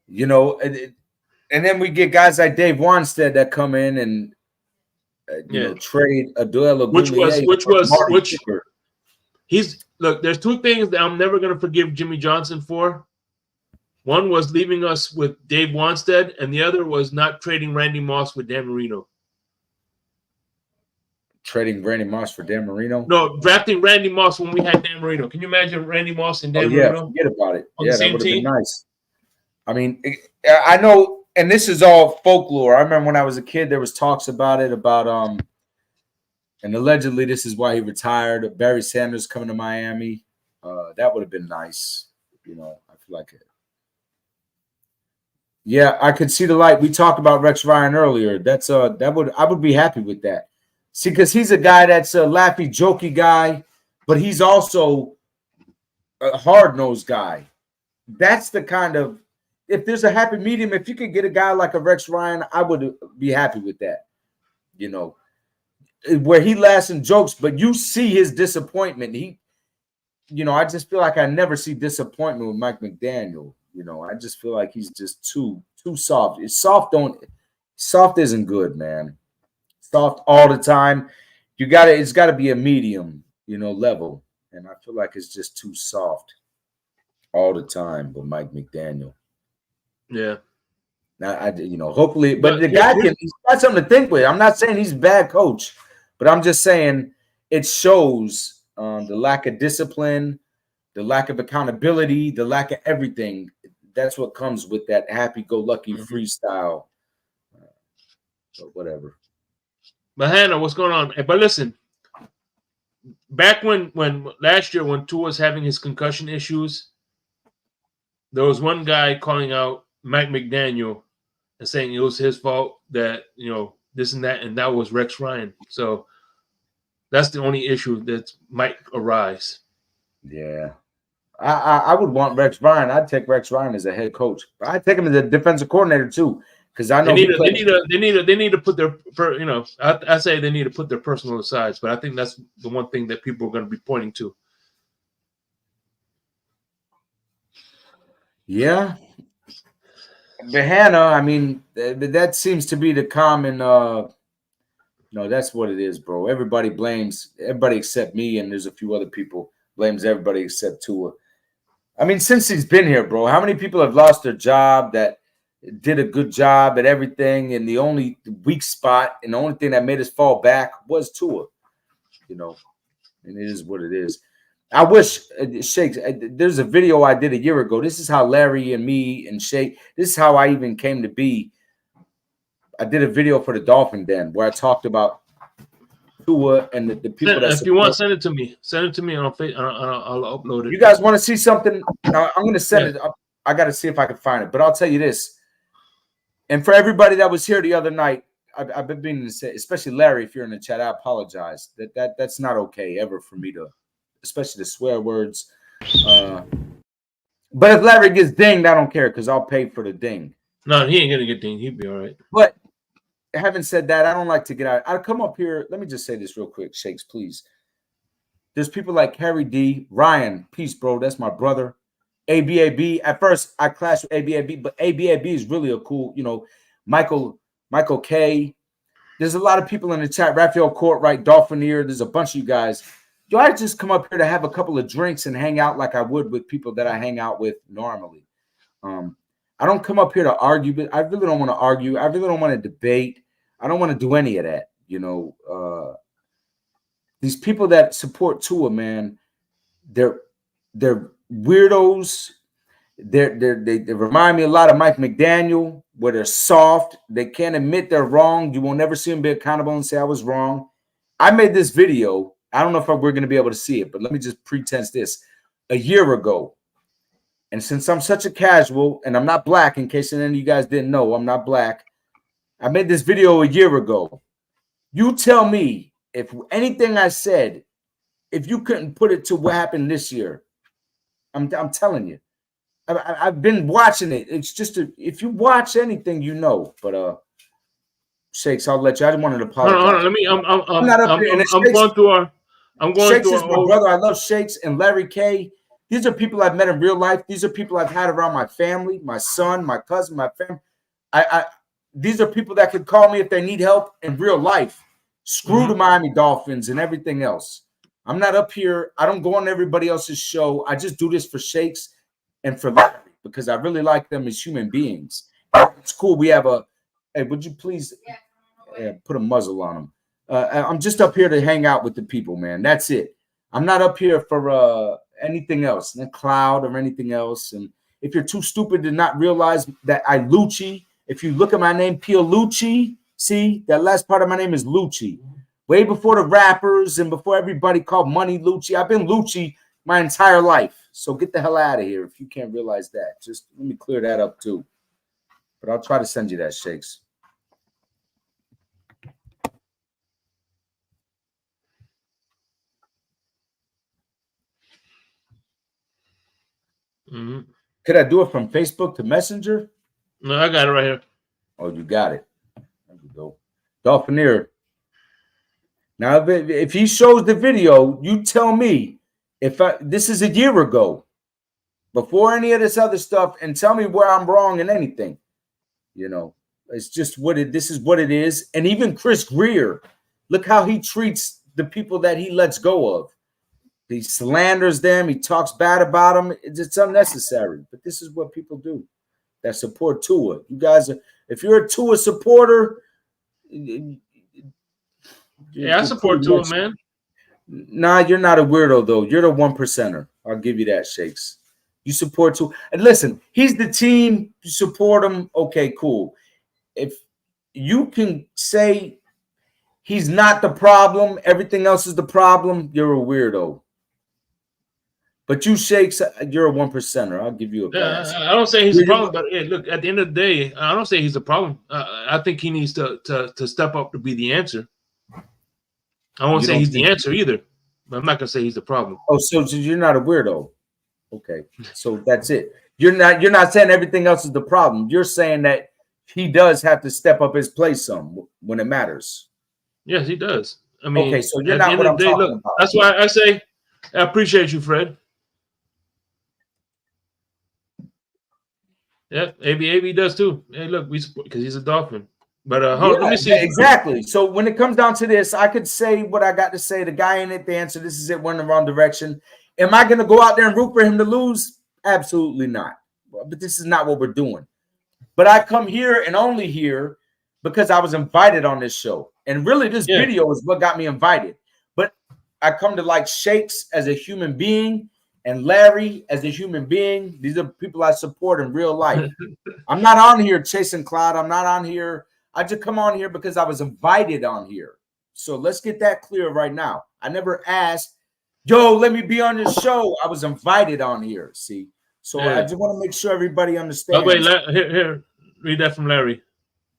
You know, and then we get guys like Dave Wanstead that come in and you know, trade a duel of there's two things that I'm never going to forgive Jimmy Johnson for. One was leaving us with Dave Wanstead, and the other was not trading Randy Moss with Dan Marino. Trading Randy Moss for Dan Marino? No, drafting Randy Moss when we had Dan Marino. Can you imagine Randy Moss and Dan Marino? Forget about it. On the same that would have team? been nice. I mean, I know, and this is all folklore. I remember when I was a kid, there was talks about it, and allegedly this is why he retired. Barry Sanders coming to Miami. That would have been nice. You know, I feel like it. Yeah, I could see the light. We talked about Rex Ryan earlier. I would be happy with that. See, because he's a guy that's a laughy, jokey guy, but he's also a hard-nosed guy. That's the kind of, if there's a happy medium, if you could get a guy like a Rex Ryan, I would be happy with that. You know, where he laughs and jokes, but you see his disappointment. I just feel like I never see disappointment with Mike McDaniel. You know, I just feel like he's just too soft. Soft isn't good, man. Soft all the time. It's gotta be a medium, level. And I feel like it's just too soft all the time with Mike McDaniel. Yeah. Now hopefully, but the guy he's got something to think with. I'm not saying he's a bad coach, but I'm just saying it shows the lack of discipline, the lack of accountability, the lack of everything. That's what comes with that happy-go-lucky freestyle. But whatever. But Hannah, what's going on? But listen, back when last year when Tua was having his concussion issues, there was one guy calling out Mike McDaniel and saying it was his fault that, this and that was Rex Ryan. So that's the only issue that might arise. Yeah. I would want Rex Ryan. I'd take Rex Ryan as a head coach. I'd take him as a defensive coordinator too, because I know they need to put their I say they need to put their personal asides, but I think that's the one thing that people are going to be pointing to. Yeah, but Hannah, I mean, that seems to be the common. That's what it is, bro. Everybody blames everybody except me, and there's a few other people blames everybody except Tua. I mean, since he's been here, bro, how many people have lost their job that did a good job at everything, and the only weak spot and the only thing that made us fall back was Tua. And it is what it is. I wish Shakes. There's a video I did a year ago. This is how Larry and me and Shake. This is how I even came to be. I did a video for the Dolphin Den where I talked about Tua and the people that. If you want, send it to me. Send it to me on Facebook. I'll upload it. You guys want to see something? I'm going to send it. I got to see if I can find it. But I'll tell you this. And for everybody that was here the other night, I've been meaning to say, especially Larry, if you're in the chat, I apologize. That's not okay ever for me to, especially the swear words. But if Larry gets dinged, I don't care because I'll pay for the ding. No, he ain't gonna get dinged. He'll be all right. But having said that, I don't like to get out. I come up here. Let me just say this real quick, Shakes, please. There's people like Harry D, Ryan, peace, bro. That's my brother. ABAB. At first, I clashed with ABAB, but ABAB is really a cool, Michael K. There's a lot of people in the chat. Raphael Courtright, Dolphinier. There's a bunch of you guys. Do I just come up here to have a couple of drinks and hang out like I would with people that I hang out with normally? I don't come up here to argue, but I really don't want to argue. I really don't want to debate. I don't want to do any of that. These people that support Tua, man, they're weirdos. They remind me a lot of Mike McDaniel, where they're soft. They can't admit they're wrong. You will never see them be accountable and say I was wrong. I made this video. I don't know if we're going to be able to see it, but let me just pretend this. A year ago, and since I'm such a casual, and I'm not black, in case any of you guys didn't know, I'm not black. I made this video a year ago. You tell me if anything I said, if you couldn't put it to what happened this year. I'm telling you. I've been watching it. It's just if you watch anything, you know. But Shakes, I'll let you. I just wanted to apologize. Hold on, let me. I'm going through our. Shakes is my brother. I love Shakes and Larry K. These are people I've met in real life. These are people I've had around my family, my son, my cousin, my family. These are people that could call me if they need help in real life. Screw the Miami Dolphins and everything else. I'm not up here. I don't go on everybody else's show. I just do this for Shakes and for Larry because I really like them as human beings. It's cool. We have hey, would you please put a muzzle on them? I'm just up here to hang out with the people, man. That's it. I'm not up here for anything else, no cloud or anything else. And if you're too stupid to not realize that I Lucci, if you look at my name, Pio Lucci, see, that last part of my name is Lucci. Way before the rappers and before everybody called money Lucci. I've been Lucci my entire life. So get the hell out of here if you can't realize that. Just let me clear that up too. But I'll try to send you that, Shakes. Could I do it from Facebook to Messenger? No, I got it right here. Oh, you got it. There we go. Dolphinier. Now, if he shows the video, you tell me if this is a year ago, before any of this other stuff, and tell me where I'm wrong in anything. It's just this is what it is. And even Chris Greer, look how he treats the people that he lets go of. He slanders them. He talks bad about them. It's unnecessary. But this is what people do that support Tua. You guys, if you're a Tua supporter, I support Tua, man. Nah, you're not a weirdo, though. You're the 1%er. I'll give you that, Shakes. You support Tua. And listen, he's the team. You support him. Okay, cool. If you can say he's not the problem, everything else is the problem, you're a weirdo. But you, Shakes, you're a 1%er. I'll give you a pass. I don't say he's a problem, but hey, look, at the end of the day, I don't say he's a problem. I think he needs to step up to be the answer. I won't say he's the answer either, but I'm not gonna say he's the problem. Oh, so you're not a weirdo. Okay, so that's it. You're not saying everything else is the problem. You're saying that he does have to step up his play some when it matters. Yes, he does. I mean, okay, so you're not what I'm talking about. That's why I say I appreciate you, Fred. Yeah, AB does too. Hey, look, we support because he's a Dolphin. But let me see. Exactly. So when it comes down to this, I could say what I got to say. The guy ain't it the answer. This is it. We're in the wrong direction. Am I going to go out there and root for him to lose? Absolutely not. But this is not what we're doing. But I come here and only here because I was invited on this show. And really, this video is what got me invited. But I come to like Shakes as a human being and Larry as a human being. These are people I support in real life. I'm not on here chasing clout. I'm not on here. I just come on here because I was invited on here. So let's get that clear right now. I never asked, yo, let me be on your show. I was invited on here. See? So Yeah. I just want to make sure everybody By understands. the way, here, read that from Larry.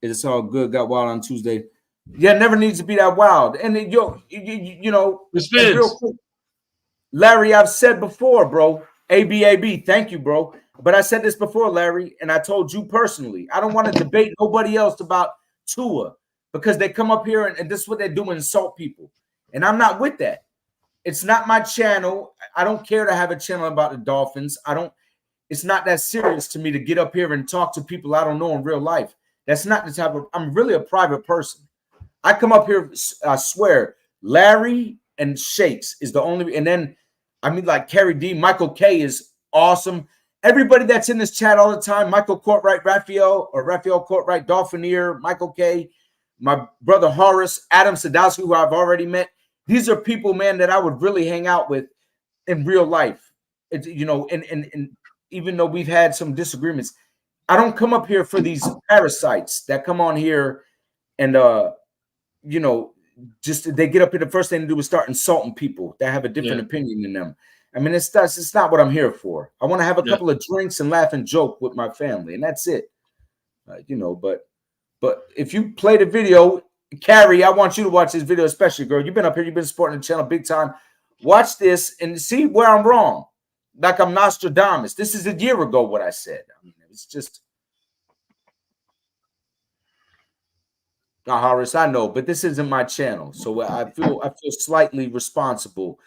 It's all good. Got wild on Tuesday. Yeah, never needs to be that wild. And then, you know, and real quick, Larry, I've said before, bro. ABAB, thank you, bro. But I said this before, Larry, and I told you personally, I don't want to debate nobody else about Tua because they come up here and this is what they do, insult people. And I'm not with that. It's not my channel. I don't care to have a channel about the Dolphins. It's not that serious to me to get up here and talk to people I don't know in real life. That's not the type of, I'm really a private person. I come up here, I swear, Larry and Shakes is the only, and then, I mean, like Kerry D, Michael K is awesome. Everybody that's in this chat all the time, Michael Courtwright, Raphael Courtwright, Dolphinier, Michael K, my brother Horace, Adam Sadowski, who I've already met. These are people, man, that I would really hang out with in real life. It's, you know, and even though we've had some disagreements, I don't come up here for these parasites that come on here and, you know, just they get up here, the first thing to do is start insulting people that have a different opinion than them. I mean, it's not what I'm here for. I want to have a couple of drinks and laugh and joke with my family, and that's it. You know, but if you play the video, Carrie, I want you to watch this video, especially, girl. You've been up here, you've been supporting the channel big time. Watch this and see where I'm wrong. Like I'm Nostradamus. This is a year ago what I said. I mean, it's just. Now, Horace, I know, but this isn't my channel, so I feel slightly responsible.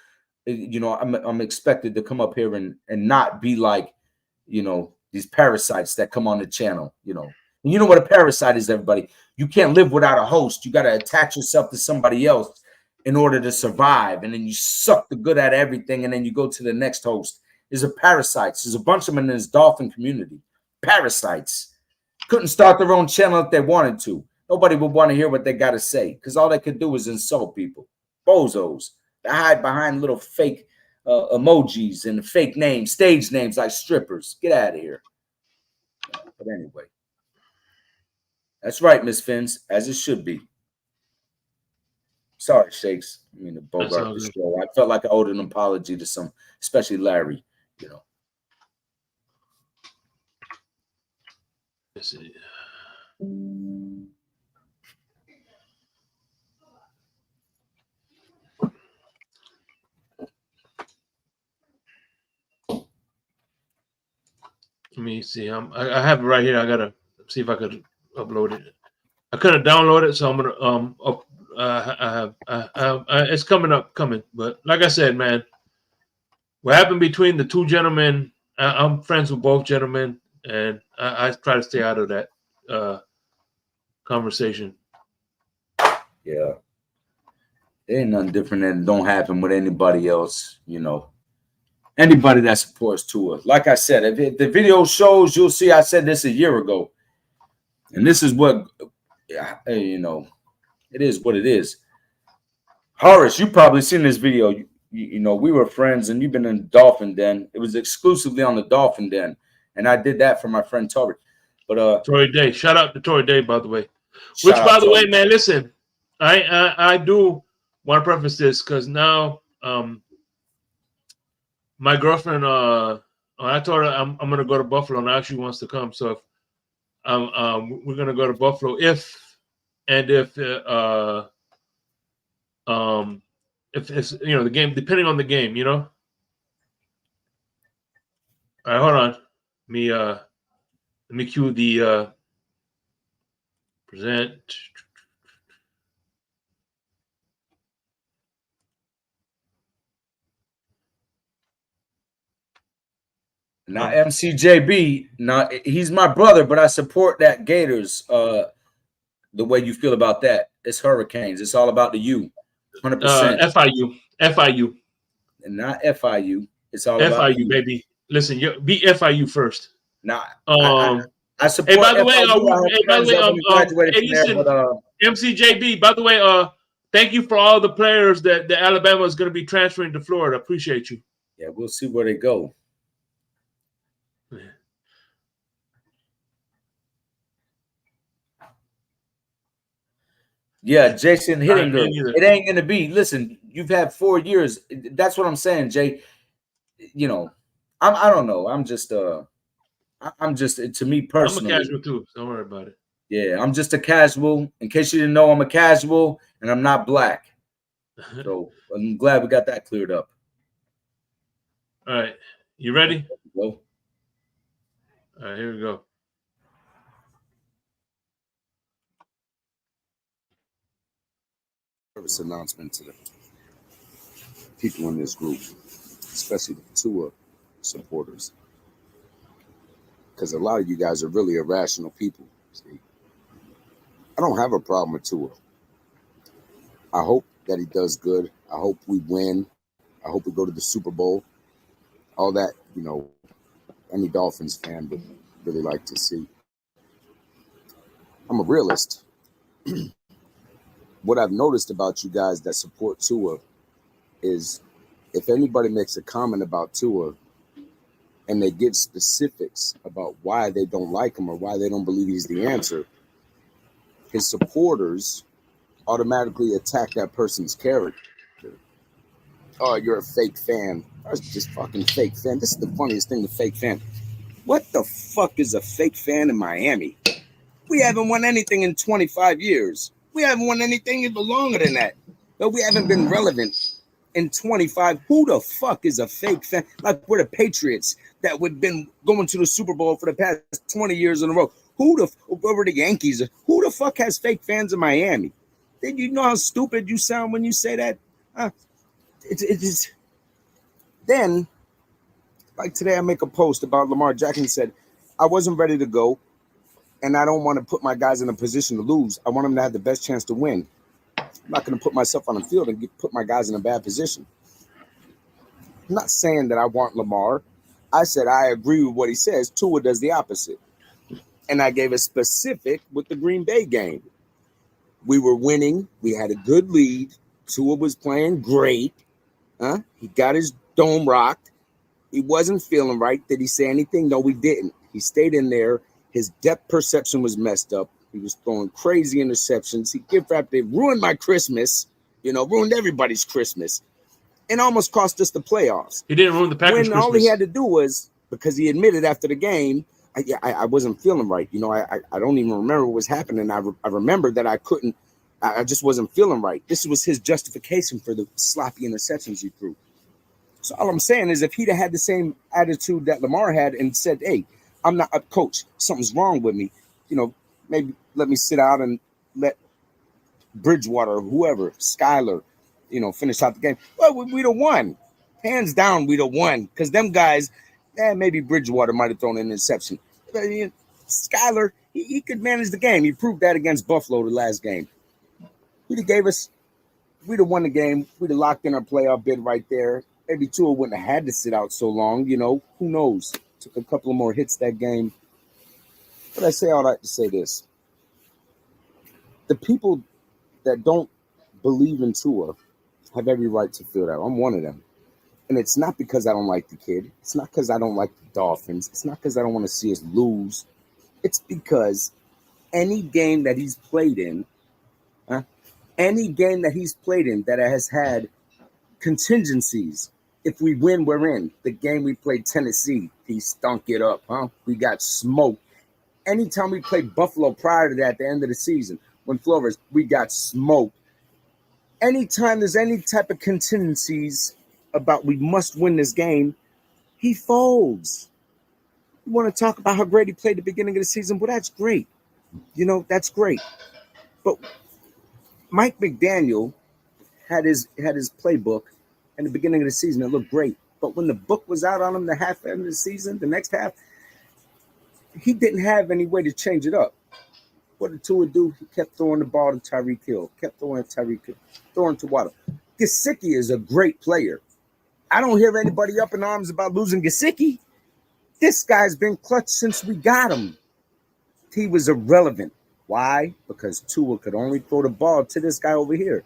You know, I'm expected to come up here and not be like, you know, these parasites that come on the channel. You know, and you know what a parasite is, everybody. You can't live without a host. You got to attach yourself to somebody else in order to survive, and then you suck the good out of everything, and then you go to the next host. There's a parasites. There's a bunch of them in this dolphin community. Parasites couldn't start their own channel if they wanted to. Nobody would want to hear what they got to say because all they could do is insult people. Bozos. They hide behind little fake emojis and fake names, stage names like strippers. Get out of here. But anyway. That's right, Miss Fins, as it should be. Sorry, Shakes. I mean, the Bogart the show. I felt like I owed an apology to some, especially Larry, you know. Let's see. Let me see. I have it right here. I gotta see if I could upload it. I couldn't download it, so I'm gonna it's coming. But like I said, man, what happened between the two gentlemen? I'm friends with both gentlemen, and I try to stay out of that conversation. Yeah, it ain't nothing different than don't happen with anybody else, you know. Anybody that supports Tua. Like I said, if the video shows, you'll see I said this a year ago. And this is what, you know, it is what it is. Horace, you probably seen this video. You know, we were friends and you've been in Dolphin Den. It was exclusively on the Dolphin Den. And I did that for my friend Tori. But Tori Day. Shout out to Tori Day, by the way. Which, by the way, man, listen, I do want to preface this because now my girlfriend, I told her I'm going to go to Buffalo, and now she wants to come. So if, we're going to go to Buffalo if it's, you know, the game, depending on the game, you know. All right, hold on. Let me cue the present. Now MCJB, now he's my brother, but I support that Gators. The way you feel about that, it's Hurricanes. It's all about the U, 100%. FIU, and not FIU. It's all about FIU, baby. Listen, you be FIU first. Nah, I support. Hey, by the way, listen, MCJB. By the way, thank you for all the players that the Alabama is going to be transferring to Florida. Appreciate you. Yeah, we'll see where they go. Yeah, Jason Hittinger. It ain't gonna be. Listen, you've had 4 years. That's what I'm saying, Jay. You know, I don't know. I'm just to me personally. I'm a casual too. Don't worry about it. Yeah, I'm just a casual. In case you didn't know, I'm a casual, and I'm not black. So I'm glad we got that cleared up. All right, you ready? Go. All right, here we go. Service announcement to the people in this group, especially the Tua supporters, because a lot of you guys are really irrational people. See, I don't have a problem with Tua. I hope that he does good. I hope we win. I hope we go to the Super Bowl. All that, you know, any Dolphins fan would really like to see. I'm a realist. What I've noticed about you guys that support Tua is if anybody makes a comment about Tua and they give specifics about why they don't like him or why they don't believe he's the answer, his supporters automatically attack that person's character. Oh, you're a fake fan. I was just fucking fake fan. This is the funniest thing, the fake fan. What the fuck is a fake fan in Miami? We haven't won anything in 25 years. We haven't won anything even longer than that. But we haven't been relevant in 25. Who the fuck is a fake fan? Like we're the Patriots that would been going to the Super Bowl for the past 20 years in a row. Where were the Yankees? Who the fuck has fake fans in Miami? Did you know how stupid you sound when you say that? It's then, like today I make a post about Lamar Jackson said, I wasn't ready to go, and I don't want to put my guys in a position to lose. I want them to have the best chance to win. I'm not going to put myself on the field and put my guys in a bad position. I'm not saying that I want Lamar. I said I agree with what he says. Tua does the opposite. And I gave a specific with the Green Bay game. We were winning. We had a good lead. Tua was playing great. He got his dome rocked. He wasn't feeling right. Did he say anything? No, we didn't. He stayed in there. His depth perception was messed up. He was throwing crazy interceptions. He gift wrapped it, ruined my Christmas, ruined everybody's Christmas, and almost cost us the playoffs. He didn't ruin the Packers' When Christmas. all he had to do was, because he admitted after the game, I wasn't feeling right. I don't even remember what was happening. I remember that I just wasn't feeling right. This was his justification for the sloppy interceptions he threw. So all I'm saying is if he'd have had the same attitude that Lamar had and said, hey, I'm not a coach, something's wrong with me, maybe let me sit out and let Bridgewater or whoever, Skyler, finish out the game. Well, we'd have won. Hands down, we'd have won. Because them guys, maybe Bridgewater might have thrown an interception. But, Skyler, he could manage the game. He proved that against Buffalo the last game. We'd have won the game. We'd have locked in our playoff bid right there. Maybe Tua wouldn't have had to sit out so long. Who knows? Took a couple of more hits that game. But I say all that to say this. The people that don't believe in Tua have every right to feel that. I'm one of them. And it's not because I don't like the kid. It's not because I don't like the Dolphins. It's not because I don't want to see us lose. It's because any game that he's played in, that has had contingencies, if we win, we're in. The game we played Tennessee, he stunk it up, We got smoked. Anytime we played Buffalo prior to that, at the end of the season, when Flores, we got smoked. Anytime there's any type of contingencies about we must win this game, he folds. You want to talk about how great he played at the beginning of the season? Well, that's great. That's great. But Mike McDaniel had his playbook in the beginning of the season. It looked great. But when the book was out on him the half end of the season, the next half, he didn't have any way to change it up. What did Tua do? He kept throwing the ball to Tyreek Hill. Throwing to Waddle. Gesicki is a great player. I don't hear anybody up in arms about losing Gesicki. This guy's been clutch since we got him. He was irrelevant. Why? Because Tua could only throw the ball to this guy over here.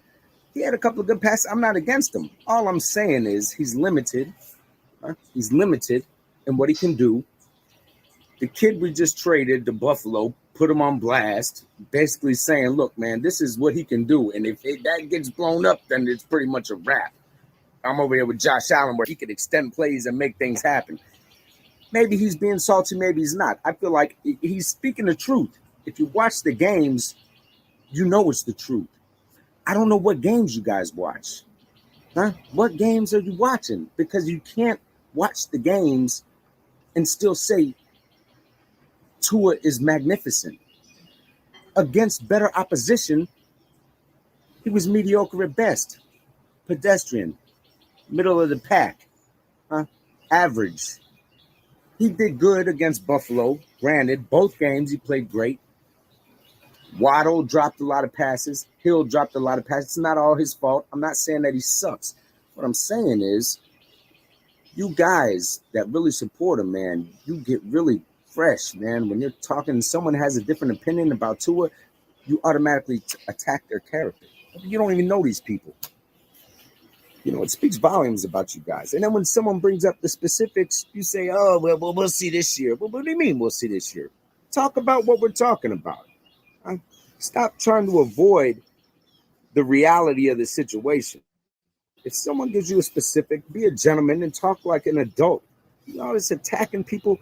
He had a couple of good passes. I'm not against him. All I'm saying is he's limited. He's limited in what he can do. The kid we just traded to Buffalo put him on blast, basically saying, look, man, this is what he can do. And if that gets blown up, then it's pretty much a wrap. I'm over here with Josh Allen where he could extend plays and make things happen. Maybe he's being salty, maybe he's not. I feel like he's speaking the truth. If you watch the games, you know it's the truth. I don't know what games you guys watch. What games are you watching? Because you can't watch the games and still say Tua is magnificent. Against better opposition, he was mediocre at best. Pedestrian, middle of the pack, average. He did good against Buffalo. Granted, both games he played great. Waddle dropped a lot of passes. Hill dropped a lot of passes. It's not all his fault. I'm not saying that he sucks. What I'm saying is, you guys that really support him, man, you get really fresh, man. When you're talking, someone has a different opinion about Tua, you automatically attack their character. You don't even know these people. You know, it speaks volumes about you guys. And then when someone brings up the specifics, you say, oh, well, we'll see this year. Well, what do you mean we'll see this year? Talk about what we're talking about. Stop trying to avoid the reality of the situation. If someone gives you a specific, be a gentleman and talk like an adult. You know, it's attacking people.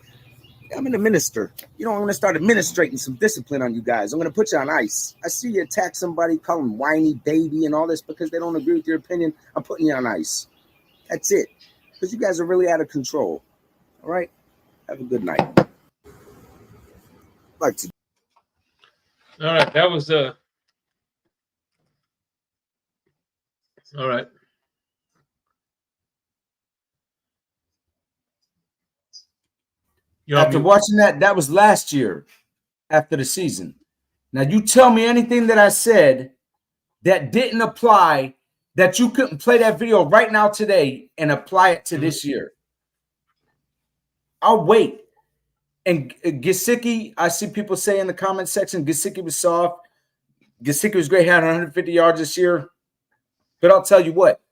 I'm a minister. You know, I'm going to start administrating some discipline on you guys. I'm going to put you on ice. I see you attack somebody, call them whiny baby and all this because they don't agree with your opinion. I'm putting you on ice. That's it. Because you guys are really out of control. All right? Have a good night. Like to. All right. That was all right. After watching that was last year after the season. Now, you tell me anything that I said that didn't apply, that you couldn't play that video right now today and apply it to this year. I'll wait. And Gesicki, I see people say in the comment section, Gesicki was soft. Gesicki was great, had 150 yards this year. But I'll tell you what,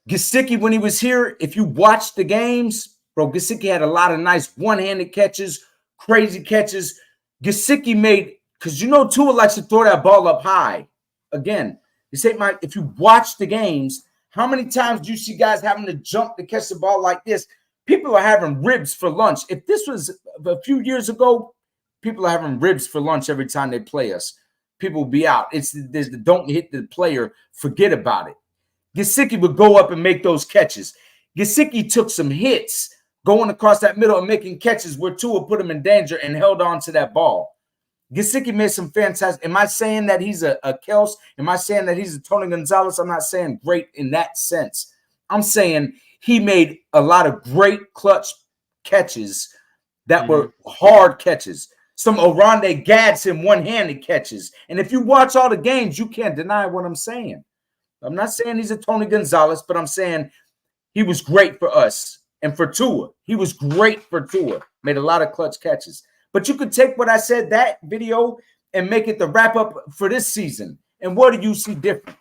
Gesicki, when he was here, if you watch the games, bro, Gesicki had a lot of nice one-handed catches, crazy catches. Gesicki made, because you know Tua likes to throw that ball up high. Again, if you watch the games, how many times do you see guys having to jump to catch the ball like this? People are having ribs for lunch. If this was a few years ago, people are having ribs for lunch every time they play us. People will be out. There's the don't hit the player, forget about it. Gesicki would go up and make those catches. Gesicki took some hits going across that middle and making catches where Tua put him in danger and held on to that ball. Gesicki made some fantastic. Am I saying that he's a Kels? Am I saying that he's a Tony Gonzalez? I'm not saying great in that sense. I'm saying he made a lot of great clutch catches that were hard catches. Some Oronde Gadsden one-handed catches. And if you watch all the games, you can't deny what I'm saying. I'm not saying he's a Tony Gonzalez, but I'm saying he was great for us and for Tua. He was great for Tua. Made a lot of clutch catches. But you could take what I said, that video, and make it the wrap-up for this season. And what do you see different?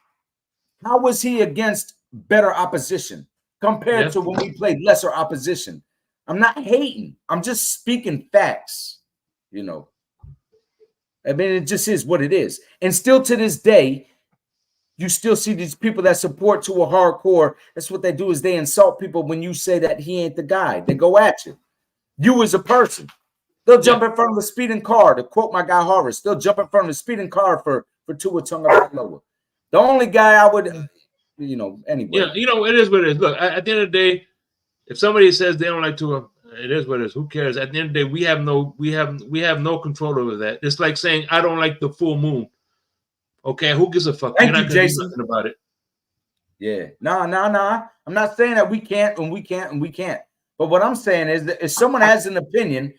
How was he against better opposition compared to when we played lesser opposition? I'm not hating. I'm just speaking facts, you know. I mean, it just is what it is. And still to this day, you still see these people that support Tua hardcore. That's what they do, is they insult people when you say that he ain't the guy. They go at you. You as a person. They'll jump in front of a speeding car, to quote my guy Horace. They'll jump in front of a speeding car for Tua Tagovailoa. The only guy I would, you know, anyway. Yeah, you know, it is what it is. Look, at the end of the day, if somebody says they don't like Tua, it is what it is. Who cares? At the end of the day, we have no control over that. It's like saying I don't like the full moon. Okay, who gives a fuck? Thank You're you, not gonna Jason. do nothing about it. Yeah, no. I'm not saying that we can't and we can't. But what I'm saying is that if someone has an opinion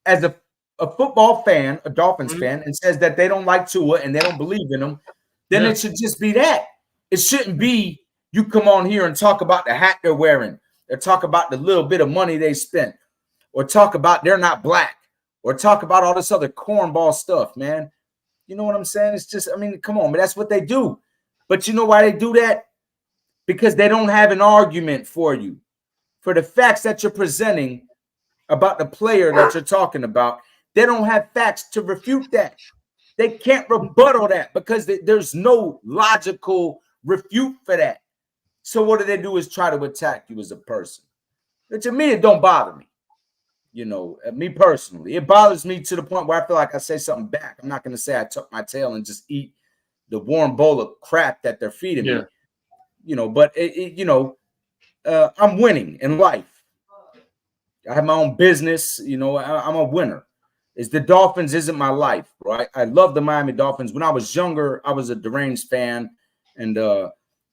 as a football fan, a Dolphins fan, and says that they don't like Tua and they don't believe in him, then it should just be that. It shouldn't be you come on here and talk about the hat they're wearing, or talk about the little bit of money they spent, or talk about they're not black, or talk about all this other cornball stuff, man. You know what I'm saying? It's just, I mean, come on, but that's what they do. But you know why they do that? Because they don't have an argument for you. For the facts that you're presenting about the player that you're talking about, they don't have facts to refute that. They can't rebuttal that because there's no logical refute for that. So what do they do is try to attack you as a person. But to me, it don't bother me. You know, me personally, it bothers me to the point where I feel like I say something back. I'm not going to say I tuck my tail and just eat the warm bowl of crap that they're feeding me. You know, but I'm winning in life. I have my own business. You know, I'm a winner. It's the Dolphins isn't my life, right? I love the Miami Dolphins. When I was younger, I was a deranged fan, and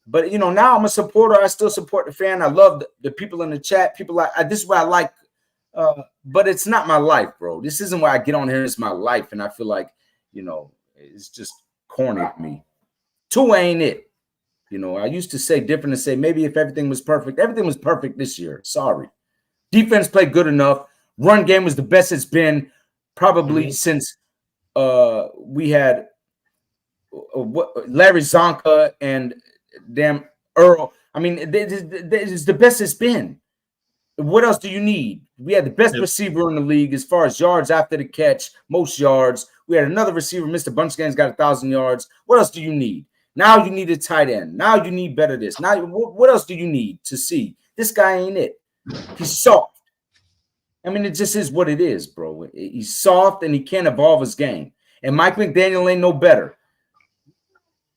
but you know, now I'm a supporter. I still support the fan. I love the people in the chat. People like this is what I like. But it's not my life, bro. This isn't why I get on here. It's my life, and I feel like, you know, it's just corny to me. Tua ain't it. You know, I used to say different and say maybe if everything was perfect this year. Sorry. Defense played good enough. Run game was the best it's been probably since we had Larry Zonka and damn Earl. I mean, it's the best it's been. What else do you need? We had the best receiver in the league as far as yards after the catch, most yards. We had another receiver, Mr. Bunch Games, got 1,000 yards. What else do you need? Now you need a tight end. Now you need better this. Now, what else do you need to see? This guy ain't it. He's soft. I mean, it just is what it is, bro. He's soft and he can't evolve his game. And Mike McDaniel ain't no better.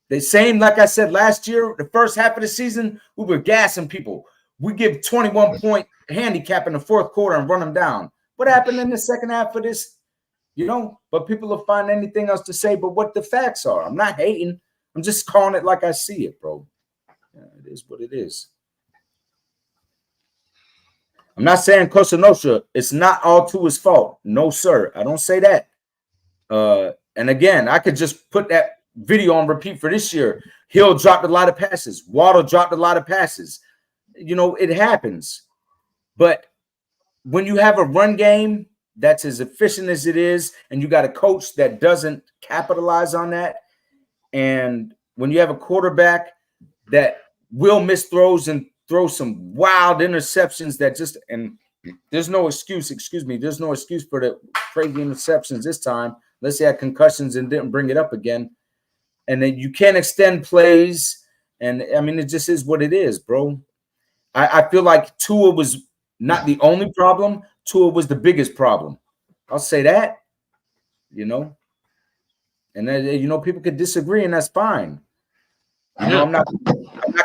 The same, like I said last year, the first half of the season, we were gassing people. We give 21-point handicap in the fourth quarter and run them down. What happened in the second half of this? You know, but people will find anything else to say but what the facts are. I'm not hating. I'm just calling it like I see it, bro. Yeah, it is what it is. I'm not saying Cosa Nostra, it's not all Tua's fault. No, sir. I don't say that. And again, I could just put that video on repeat for this year. Hill dropped a lot of passes. Waddle dropped a lot of passes. You know, it happens. But when you have a run game that's as efficient as it is, and you got a coach that doesn't capitalize on that, and when you have a quarterback that will miss throws and throw some wild interceptions that just – and there's no excuse, there's no excuse for the crazy interceptions this time. Let's say I had concussions and didn't bring it up again. And then you can't extend plays. And, I mean, it just is what it is, bro. I feel like Tua was not the only problem. Tua was the biggest problem. I'll say that, you know. And, you know, people could disagree, and that's fine. You know, I'm not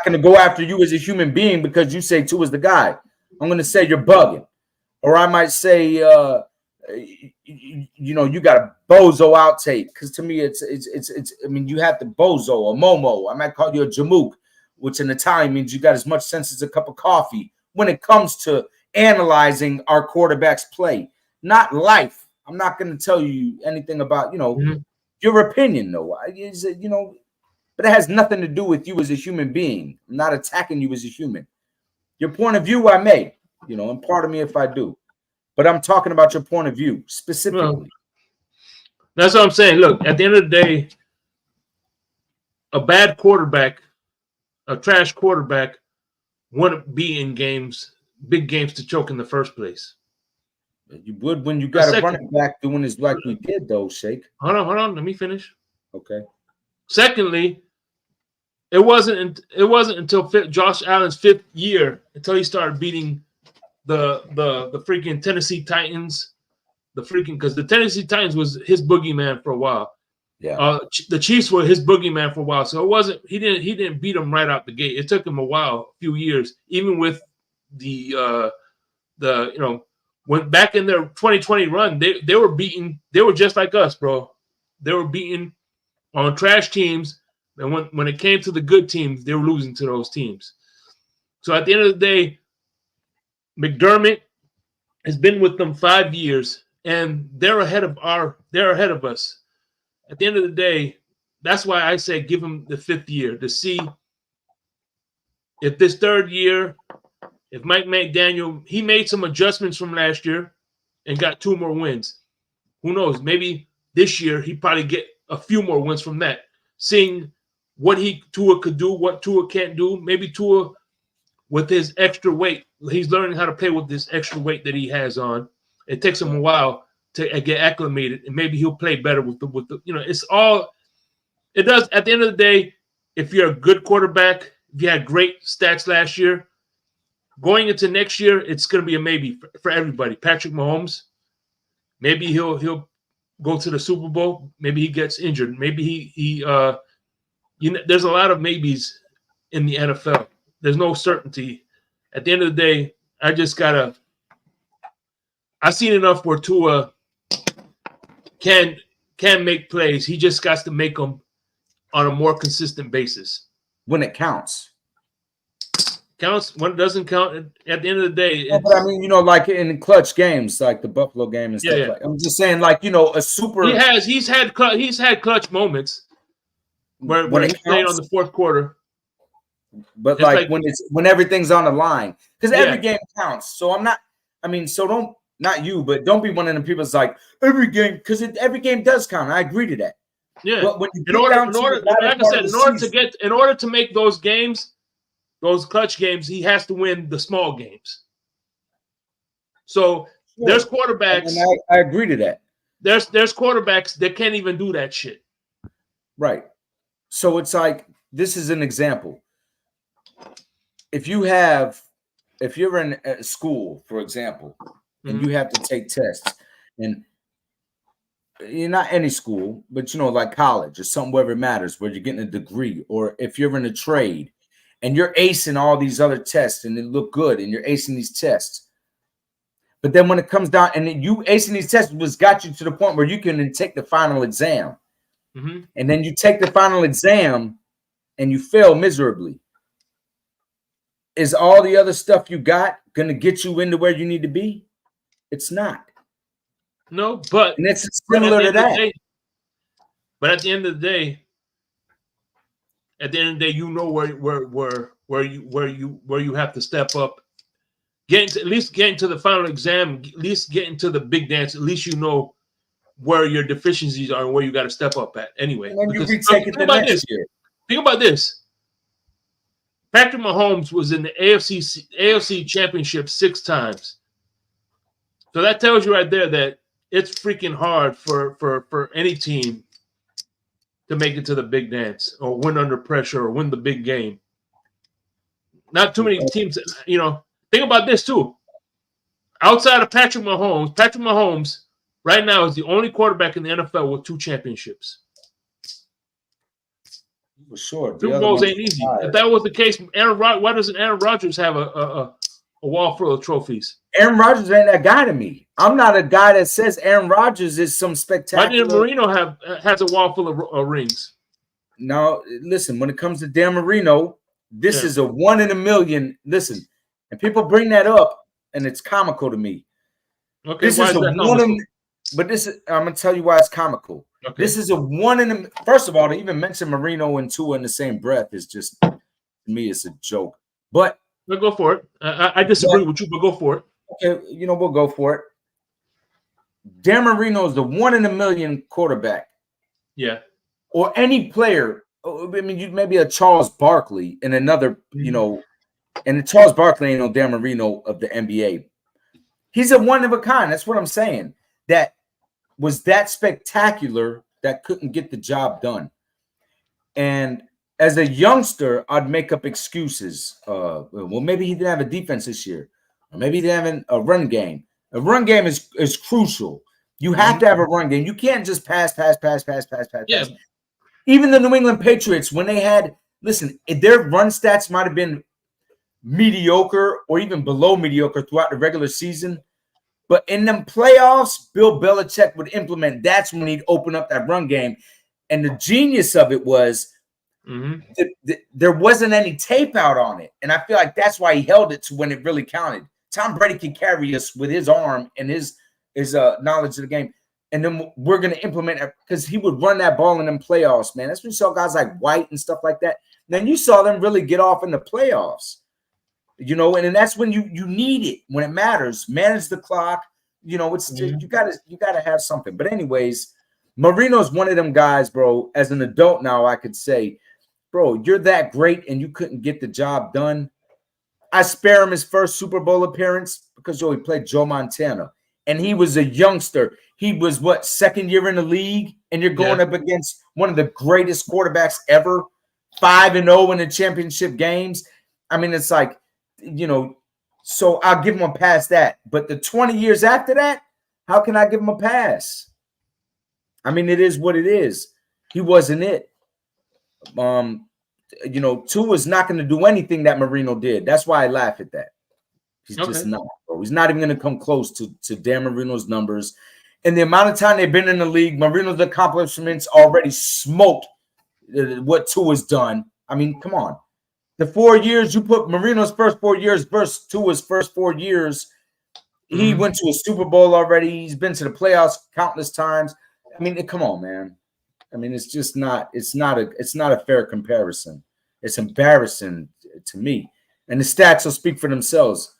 going to go after you as a human being because you say Tua's the guy. I'm going to say you're bugging. Or I might say, you know, you got a bozo outtake. Because to me, it's I mean, you have the bozo or momo. I might call you a jamook, which in Italian means you got as much sense as a cup of coffee when it comes to analyzing our quarterback's play, not life. I'm not going to tell you anything about, you know, your opinion, though. You know, but it has nothing to do with you as a human being. I'm not attacking you as a human. Your point of view, I may, you know, and pardon me if I do. But I'm talking about your point of view specifically. Well, that's what I'm saying. Look, at the end of the day, a bad quarterback, a trash quarterback, wouldn't be in games, big games to choke in the first place. You would when you got a running back doing this like we did, though, Shake. Hold on. Let me finish. Okay. Secondly, it wasn't until Josh Allen's fifth year until he started beating the freaking Tennessee Titans, because the Tennessee Titans was his boogeyman for a while. Yeah. The Chiefs were his boogeyman for a while, so it wasn't. He didn't beat them right out the gate. It took him a while, a few years, even with the you know, when back in their 2020 run, they were beating. They were just like us, bro. They were beating on trash teams, and when it came to the good teams, they were losing to those teams. So at the end of the day, McDermott has been with them 5 years, and they're ahead of us. At the end of the day, that's why I say give him the 5th year to see if this 3rd year, if Mike McDaniel, he made some adjustments from last year and got 2 more wins. Who knows? Maybe this year he probably get a few more wins from that. Seeing what Tua could do, what Tua can't do. Maybe Tua with his extra weight, he's learning how to play with this extra weight that he has on. It takes him a while to get acclimated, and maybe he'll play better with the it's all it does. At the end of the day, if you're a good quarterback, if you had great stats last year, going into next year, it's going to be a maybe for everybody. Patrick Mahomes, maybe he'll go to the Super Bowl. Maybe he gets injured. Maybe there's a lot of maybes in the NFL. There's no certainty. At the end of the day, I've seen enough where Tua can make plays. He just got to make them on a more consistent basis. When it counts. Counts when it doesn't count. At the end of the day, but I mean, like in clutch games, like the Buffalo game and stuff. Like I'm just saying, like a super. He's had clutch moments where he played on the fourth quarter. But like when everything's on the line, because every game counts. So not you, but don't be one of the people that's like every game, because every game does count. I agree to that. Yeah. But when you in order to make those games, those clutch games, he has to win the small games. So there's quarterbacks. And I agree to that. There's quarterbacks that can't even do that shit. Right. So it's like, this is an example. If you're in a school, for example, and you have to take tests, and you're not any school, but like college or something, wherever it matters, where you're getting a degree, or if you're in a trade and you're acing all these other tests and they look good and you're acing these tests. But then when it comes down and you acing these tests got you to the point where you can then take the final exam. Mm-hmm. And then you take the final exam and you fail miserably. Is all the other stuff you got going to get you into where you need to be? It's not. No, but and it's similar to that. But at the end of the day, where you have to step up, at least getting to the final exam, at least getting to the big dance. At least you know where your deficiencies are and where you got to step up at. Anyway, and then you retake it the next year. Think about this. Patrick Mahomes was in the AFC Championship 6 times. So that tells you right there that it's freaking hard for any team to make it to the big dance or win under pressure or win the big game. Not too many teams, think about this too. Outside of Patrick Mahomes right now is the only quarterback in the NFL with 2 championships. For sure. Super Bowls ain't easy. If that was the case, why doesn't Aaron Rodgers have a wall full of trophies? Aaron Rodgers ain't that guy to me. I'm not a guy that says Aaron Rodgers is some spectacular. Why didn't Marino has a wall full of rings? No, listen, when it comes to Dan Marino, this is a 1 in a million. Listen, and people bring that up, and it's comical to me. Okay, this is a 1 in, but this is, I'm going to tell you why it's comical. Okay. This is a 1 in a, first of all, to even mention Marino and Tua in the same breath is just, to me, it's a joke. But we'll go for it. I disagree with you, but go for it. Okay, we'll go for it. Dan Marino is the 1 in a million quarterback. Yeah. Or any player. I mean, maybe a Charles Barkley and another, and Charles Barkley ain't no Dan Marino of the NBA. He's a one of a kind. That's what I'm saying. That was that spectacular that couldn't get the job done. And as a youngster, I'd make up excuses. Well, maybe he didn't have a defense this year. Or maybe he didn't have a run game. A run game is crucial. You have to have a run game. You can't just pass. Yeah. Even the New England Patriots, when they had, listen, their run stats might have been mediocre or even below mediocre throughout the regular season. But in them playoffs, Bill Belichick would implement. That's when he'd open up that run game. And the genius of it was there wasn't any tape out on it. And I feel like that's why he held it to when it really counted. Tom Brady can carry us with his arm and his knowledge of the game. And then we're going to implement it because he would run that ball in them playoffs, man. That's when you saw guys like White and stuff like that. Then you saw them really get off in the playoffs, and that's when you need it, when it matters. Manage the clock. It's you gotta have something. But anyways, Marino's one of them guys, bro. As an adult now, I could say, bro, you're that great and you couldn't get the job done. I spare him his first Super Bowl appearance because he played Joe Montana. And he was a youngster. He was, what, second year in the league? And you're going up against one of the greatest quarterbacks ever, 5-0 in the championship games. I mean, it's like, you know, so I'll give him a pass that. But the 20 years after that, how can I give him a pass? I mean, it is what it is. He wasn't it. You know, Tua's not going to do anything that Marino did. That's why I laugh at that. He's just not, bro. He's not even going to come close to Dan Marino's numbers. And the amount of time they've been in the league, Marino's accomplishments already smoked what Tua's done. I mean, come on. The 4 years, you put Marino's first 4 years versus Tua's first 4 years. He went to a Super Bowl already. He's been to the playoffs countless times. I mean, come on, man. I mean, it's just not. It's not a fair comparison. It's embarrassing to me, and the stats will speak for themselves,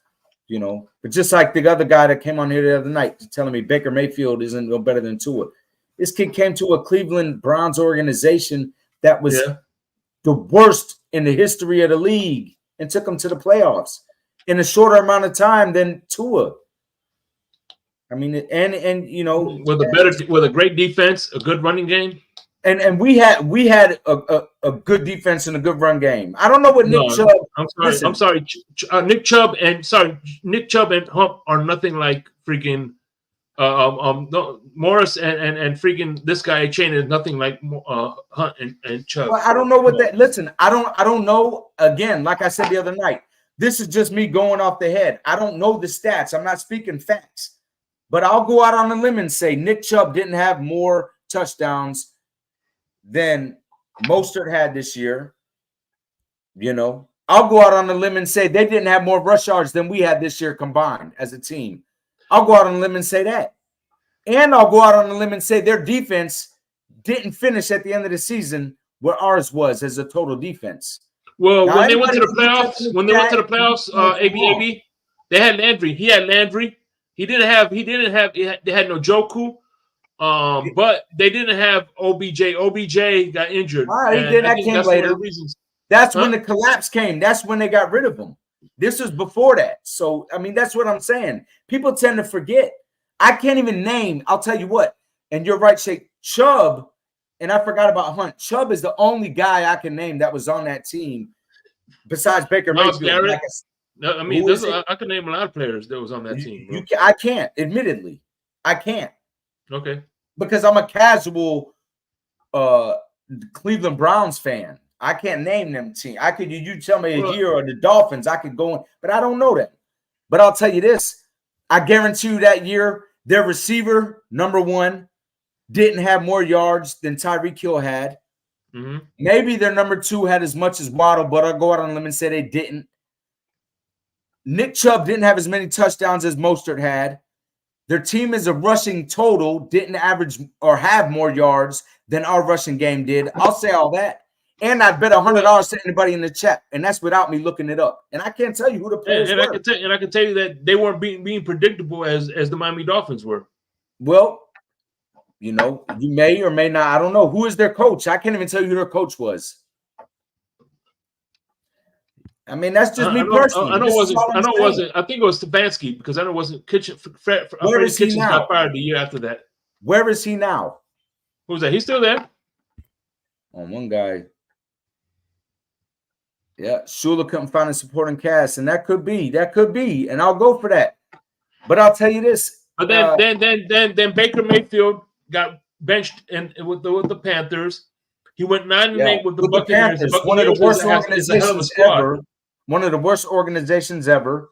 you know. But just like the other guy that came on here the other night telling me Baker Mayfield isn't no better than Tua. This kid came to a Cleveland Browns organization that was the worst in the history of the league and took them to the playoffs in a shorter amount of time than Tua. I mean, and you know, with a great defense, a good running game. And we had a good defense and a good run game. I don't know what Nick Chubb. I'm sorry. Nick Chubb and Hump are nothing like freaking Morris and freaking this guy Chain is nothing like Hunt and Chubb. Well, I don't know what that. Listen, I don't know. Again, like I said the other night, this is just me going off the head. I don't know the stats. I'm not speaking facts, but I'll go out on a limb and say Nick Chubb didn't have more touchdowns than Mostert had this year. You know, I'll go out on a limb and say they didn't have more rush yards than we had this year combined as a team. I'll go out on a limb and say that. And I'll go out on a limb and say their defense didn't finish at the end of the season where ours was as a total defense. Well, now, when they went to the playoffs, AB, they had Landry. He had Landry. They had no Joku. But they didn't have OBJ. OBJ got injured. All right, then that came later. That's when the collapse came. That's when they got rid of him. This was before that. So, I mean, that's what I'm saying. People tend to forget. I can't even name. I'll tell you what. And you're right, Shake. Chubb, and I forgot about Hunt. Chubb is the only guy I can name that was on that team besides Baker Mayfield. I mean, I can name a lot of players that was on that team. I can't, admittedly. I can't. Okay. Because I'm a casual Cleveland Browns fan. I can't name them team. I could you tell me a year or the Dolphins, I could go in, but I don't know them. But I'll tell you this. I guarantee you that year, their receiver, number one, didn't have more yards than Tyreek Hill had. Mm-hmm. Maybe their number two had as much as Waddle, but I'll go out on a limb and say they didn't. Nick Chubb didn't have as many touchdowns as Mostert had. Their team as a rushing total didn't average or have more yards than our rushing game did. I'll say all that. And I'd bet $100 to anybody in the chat, and that's without me looking it up. And I can't tell you who the players were. I can tell you that they weren't being predictable as the Miami Dolphins were. Well, you know, you may or may not. I don't know. Who is their coach? I can't even tell you who their coach was. I mean, that's just me personally. I think it was Stefanski because I know it wasn't Kitchen. Where is he now? Got fired the year after that. Where is he now? Who's that? He's still there. On one guy. Yeah, Shula couldn't find a supporting cast, and that could be, and I'll go for that. But I'll tell you this. But then Baker Mayfield got benched with the Panthers. He went 9-8 with the Buccaneers. One of the worst organizations ever. One of the worst organizations ever.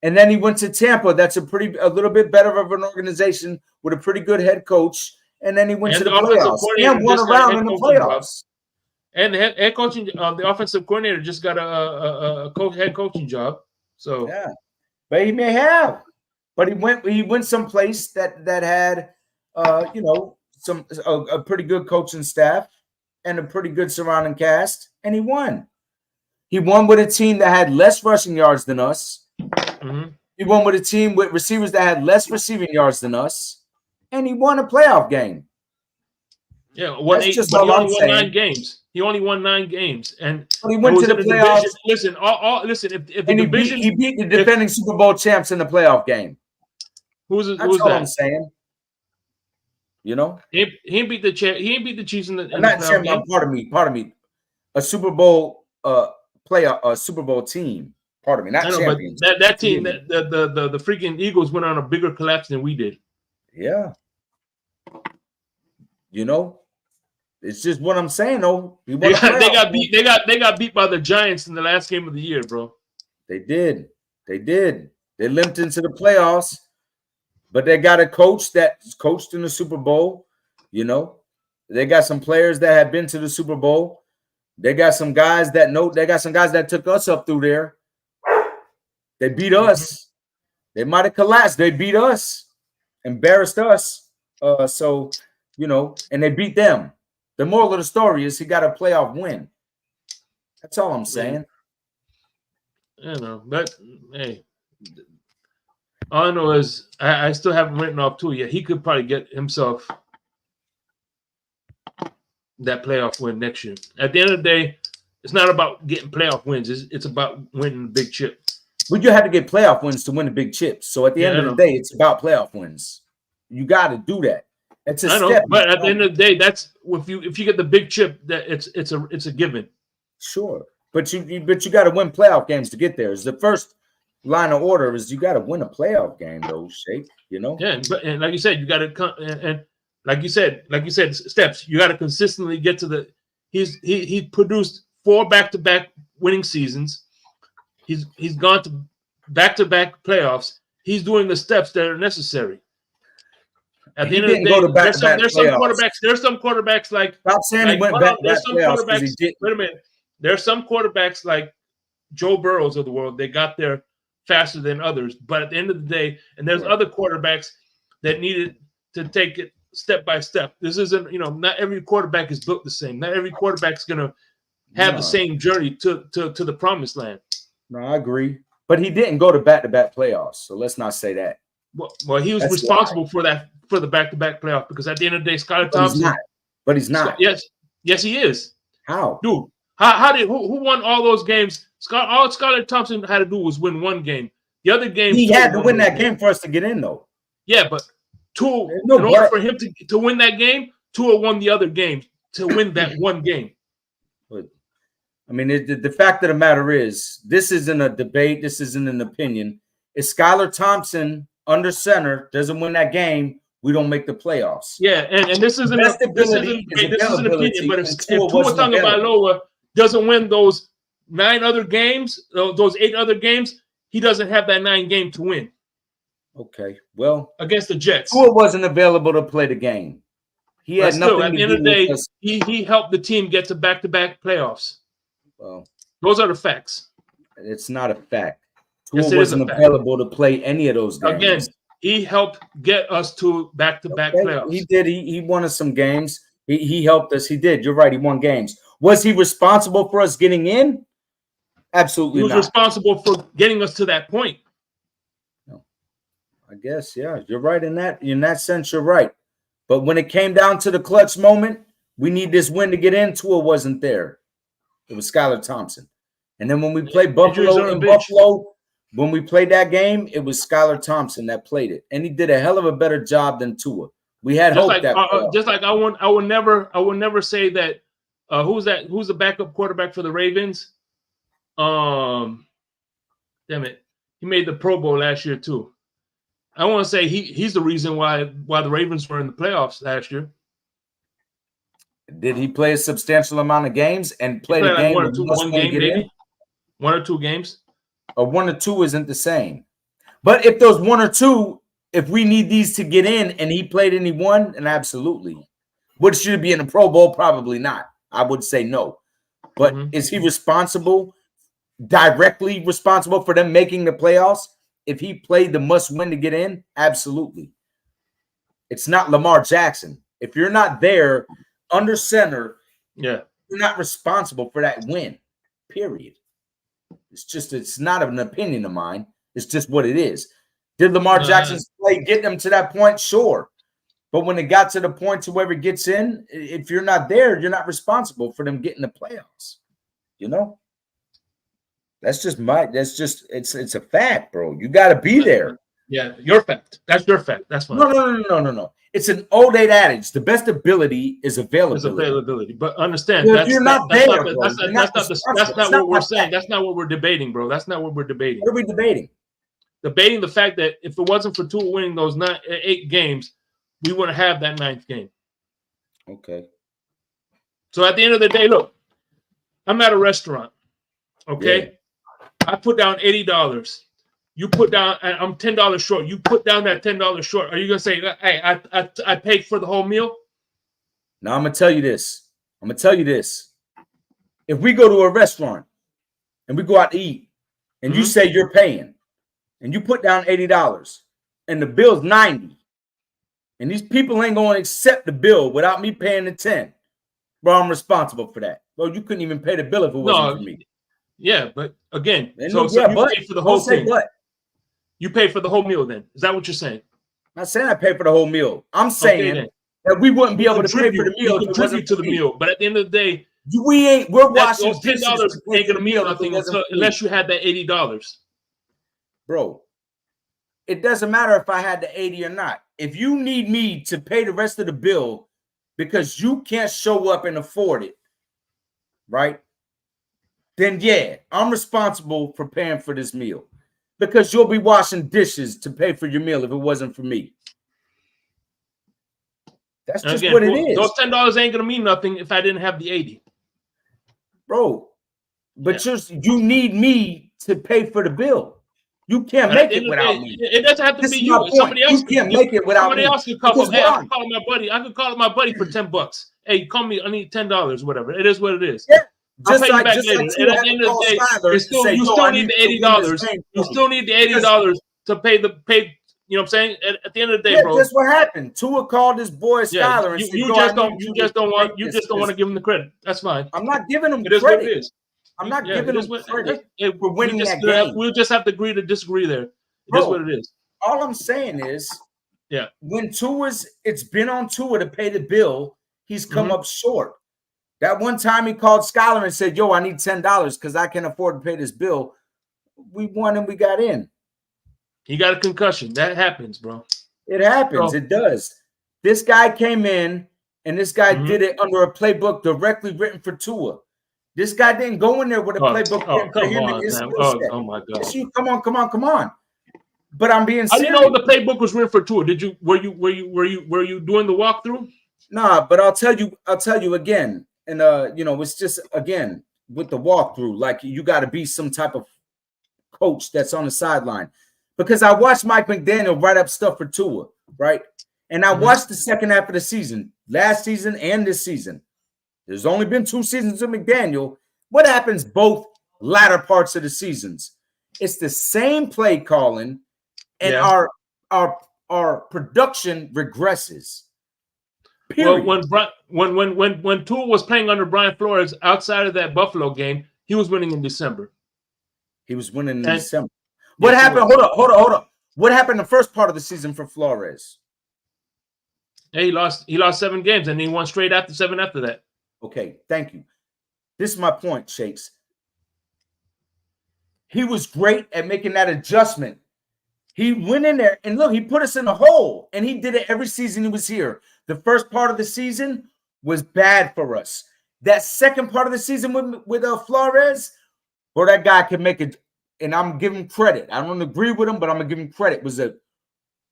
And then he went to Tampa. That's a little bit better of an organization with a pretty good head coach. And then he went to the playoffs and won around in the playoffs. And the head coaching, the offensive coordinator just got a head coaching job. So yeah, but he may have. But he went someplace that had, a pretty good coaching staff and a pretty good surrounding cast, and he won. He won with a team that had less rushing yards than us. Mm-hmm. He won with a team with receivers that had less receiving yards than us, and he won a playoff game. Yeah, won That's 8, just but he all only I'm won 9 saying. games. He only won 9 games, and But he it went was to the in a playoffs, division. Listen, listen. If the and division, he beat the defending Super Bowl champs in the playoff game. That's who's all I'm that? saying. You know, He ain't beat the He ain't beat the Chiefs in the not playoff champ. game. Pardon me. A Super Bowl a Super Bowl team. Pardon me, not I know, but champions. that team, Team. the freaking Eagles went on a bigger collapse than we did. Yeah. You know, it's just what I'm saying. Though he won They got beat. They got beat by the Giants in the last game of the year, bro. They did. They did. They limped into the playoffs, but they got a coach that's coached in the Super Bowl. You know, they got some players that have been to the Super Bowl. They got some guys that know. They got some guys that took us up through there. They beat us. They might have collapsed. They beat us, embarrassed us. So, you know, and they beat them. The moral of the story is he got a playoff win. That's all I'm saying. You know, but hey, all I know is I still haven't written off Tua yet. He could probably get himself that playoff win next year. At the end of the day, it's not about getting playoff wins. It's about winning the big chip. But you have to get playoff wins to win the big chips. So at the end of the day, it's about playoff wins. You got to do that. It's a step. But at the end of the day, that's if you get the big chip, that it's a given. Sure, but you got to win playoff games to get there. Is the first line of order is you got to win a playoff game, though, Shake. You know. Yeah, and like you said, you got to and like you said, steps. You got to consistently get to the. He produced 4 back-to-back winning seasons. He's gone to back-to-back playoffs. He's doing the steps that are necessary. At the end of the day, there's some quarterbacks like. Stop saying he went back. There's some quarterbacks. Wait a minute. There's some quarterbacks like Joe Burrows of the world. They got there faster than others, but at the end of the day, and there's other quarterbacks that needed to take it step by step. This isn't, not every quarterback is built the same. Not every quarterback's gonna have the same journey to the promised land. No, I agree, but he didn't go to back-to-back playoffs, so let's not say that. Well, he was responsible for the back-to-back playoff because at the end of the day, Skylar Thompson. But he's not. Yes, he is. How, dude? How did who won all those games? All Skylar Thompson had to do was win one game. The other game he had to win that game for us to get in, though. Yeah, but in order for him to win that game, Tua won the other game to win that one game. But I mean, the fact of the matter is, this isn't a debate. This isn't an opinion. If Skylar Thompson under center doesn't win that game, we don't make the playoffs. Yeah, and this isn't an opinion, but if Tua Tagovailoa doesn't win those 9 other games, those 8 other games, he doesn't have that 9 game to win. Okay, well, against the Jets, Tua wasn't available to play the game. He had nothing. At the end of the day, he helped the team get to back-to-back playoffs. Well, those are the facts. It's not a fact. Tua wasn't available to play any of those games. Again, he helped get us to back-to-back playoffs. He did. He won us some games. He helped us. He did. You're right. He won games. Was he responsible for us getting in? Absolutely not. He was responsible for getting us to that point. No, I guess, yeah. You're right in that. In that sense, you're right. But when it came down to the clutch moment, we need this win to get in. Tua wasn't there. It was Skylar Thompson. And then when we played Buffalo, when we played that game, it was Skylar Thompson that played it, and he did a hell of a better job than Tua. We had hope I would never say that. Who's that? Who's the backup quarterback for the Ravens? Damn it, he made the Pro Bowl last year too. I want to say he's the reason why the Ravens were in the playoffs last year. Did he play a substantial amount of games and play the game? Maybe 1 or 2 games. Or 1 or 2 isn't the same. But if those 1 or 2, if we need these to get in and he played and he won, then absolutely. Would should be in the Pro Bowl? Probably not. I would say no. But is he responsible, directly responsible for them making the playoffs? If he played the must-win to get in, absolutely. It's not Lamar Jackson. If you're not there under center, you're not responsible for that win, period. It's not an opinion of mine. It's just what it is. Did Lamar Jackson's play get them to that point? Sure. But when it got to the point to where it gets in, if you're not there, you're not responsible for them getting the playoffs. You know? It's a fact, bro. You got to be there. Yeah, your fact. That's your fact. That's fine. No. It's an old age adage. The best ability is availability. It's availability. But understand, well, you're not there, bro. That's not what we're saying. That's not what we're debating, bro. That's not what we're debating. What are we debating? Debating the fact that if it wasn't for Tua winning those 8 games, we wouldn't have that 9th game. Okay. So at the end of the day, look, I'm at a restaurant. Okay. Yeah. I put down $80. You put down, I'm $10 short. You put down that $10 short. Are you gonna say, hey, I paid for the whole meal? Now I'm gonna tell you this. If we go to a restaurant and we go out to eat, and you say you're paying, and you put down $80, and the bill's $90, and these people ain't gonna accept the bill without me paying the $10, bro, I'm responsible for that. Bro, you couldn't even pay the bill if it wasn't for me. Yeah, but again, you paid for the whole thing. But you pay for the whole meal then. Is that what you're saying? I'm not saying I pay for the whole meal. I'm saying that we wouldn't be able to pay for the meal. You contribute to the meal, but at the end of the day, we're watching those $10 ain't gonna mean nothing unless you had that $80. Bro, it doesn't matter if I had the 80 or not. If you need me to pay the rest of the bill because you can't show up and afford it, right? Then yeah, I'm responsible for paying for this meal because you'll be washing dishes to pay for your meal if it wasn't for me. That's just what it is. Those $10 ain't gonna mean nothing if I didn't have the 80, bro. But you need me to pay for the bill. You can't make it without me. It doesn't have to be you. Somebody else can't make it without me. Somebody else could call. Hey, I can call my buddy. I could call my buddy for $10. Hey, call me. I need $10. Whatever. It is what it is. Yeah. I'll pay you back later. And at the end of the day, you still need the $80. You still need the $80 to pay the. You know what I'm saying? At the end of the day, bro. That's what happened. Tua called his boy Skyler and said, you just don't want to give him the credit. That's fine. I'm not giving him credit. It is what it is. I'm not giving him credit for winning that game. We'll just have to agree to disagree there. It is what it is. All I'm saying is, when it's been on Tua to pay the bill, he's come up short. That one time he called Skyler and said, yo, I need $10 because I can't afford to pay this bill. We won and we got in. He got a concussion. That happens, bro. It happens. It does. This guy came in and this guy did it under a playbook directly written for Tua. This guy didn't go in there with a playbook for him and his skill set. Oh my God! Come on! But I'm being serious. I didn't know the playbook was written for Tua. Did you? Were you doing the walkthrough? Nah, but I'll tell you again, and it's just again with the walkthrough. Like you got to be some type of coach that's on the sideline, because I watched Mike McDaniel write up stuff for Tua, right? And I watched the second half of the season, last season and this season. There's only been 2 seasons of McDaniel. What happens both latter parts of the seasons? It's the same play calling, and our production regresses. Period. Well, when Tua was playing under Brian Flores outside of that Buffalo game, he was winning in December. He was winning in December. What happened? Hold up. What happened the first part of the season for Flores? Yeah, he lost 7 games, and he won straight after 7 after that. Okay, thank you. This is my point, Shakes. He was great at making that adjustment. He went in there and look, he put us in a hole, and he did it every season he was here. The first part of the season was bad for us. That second part of the season with Flores, where that guy could make it, and I'm giving him credit. I don't agree with him, but I'm gonna give him credit.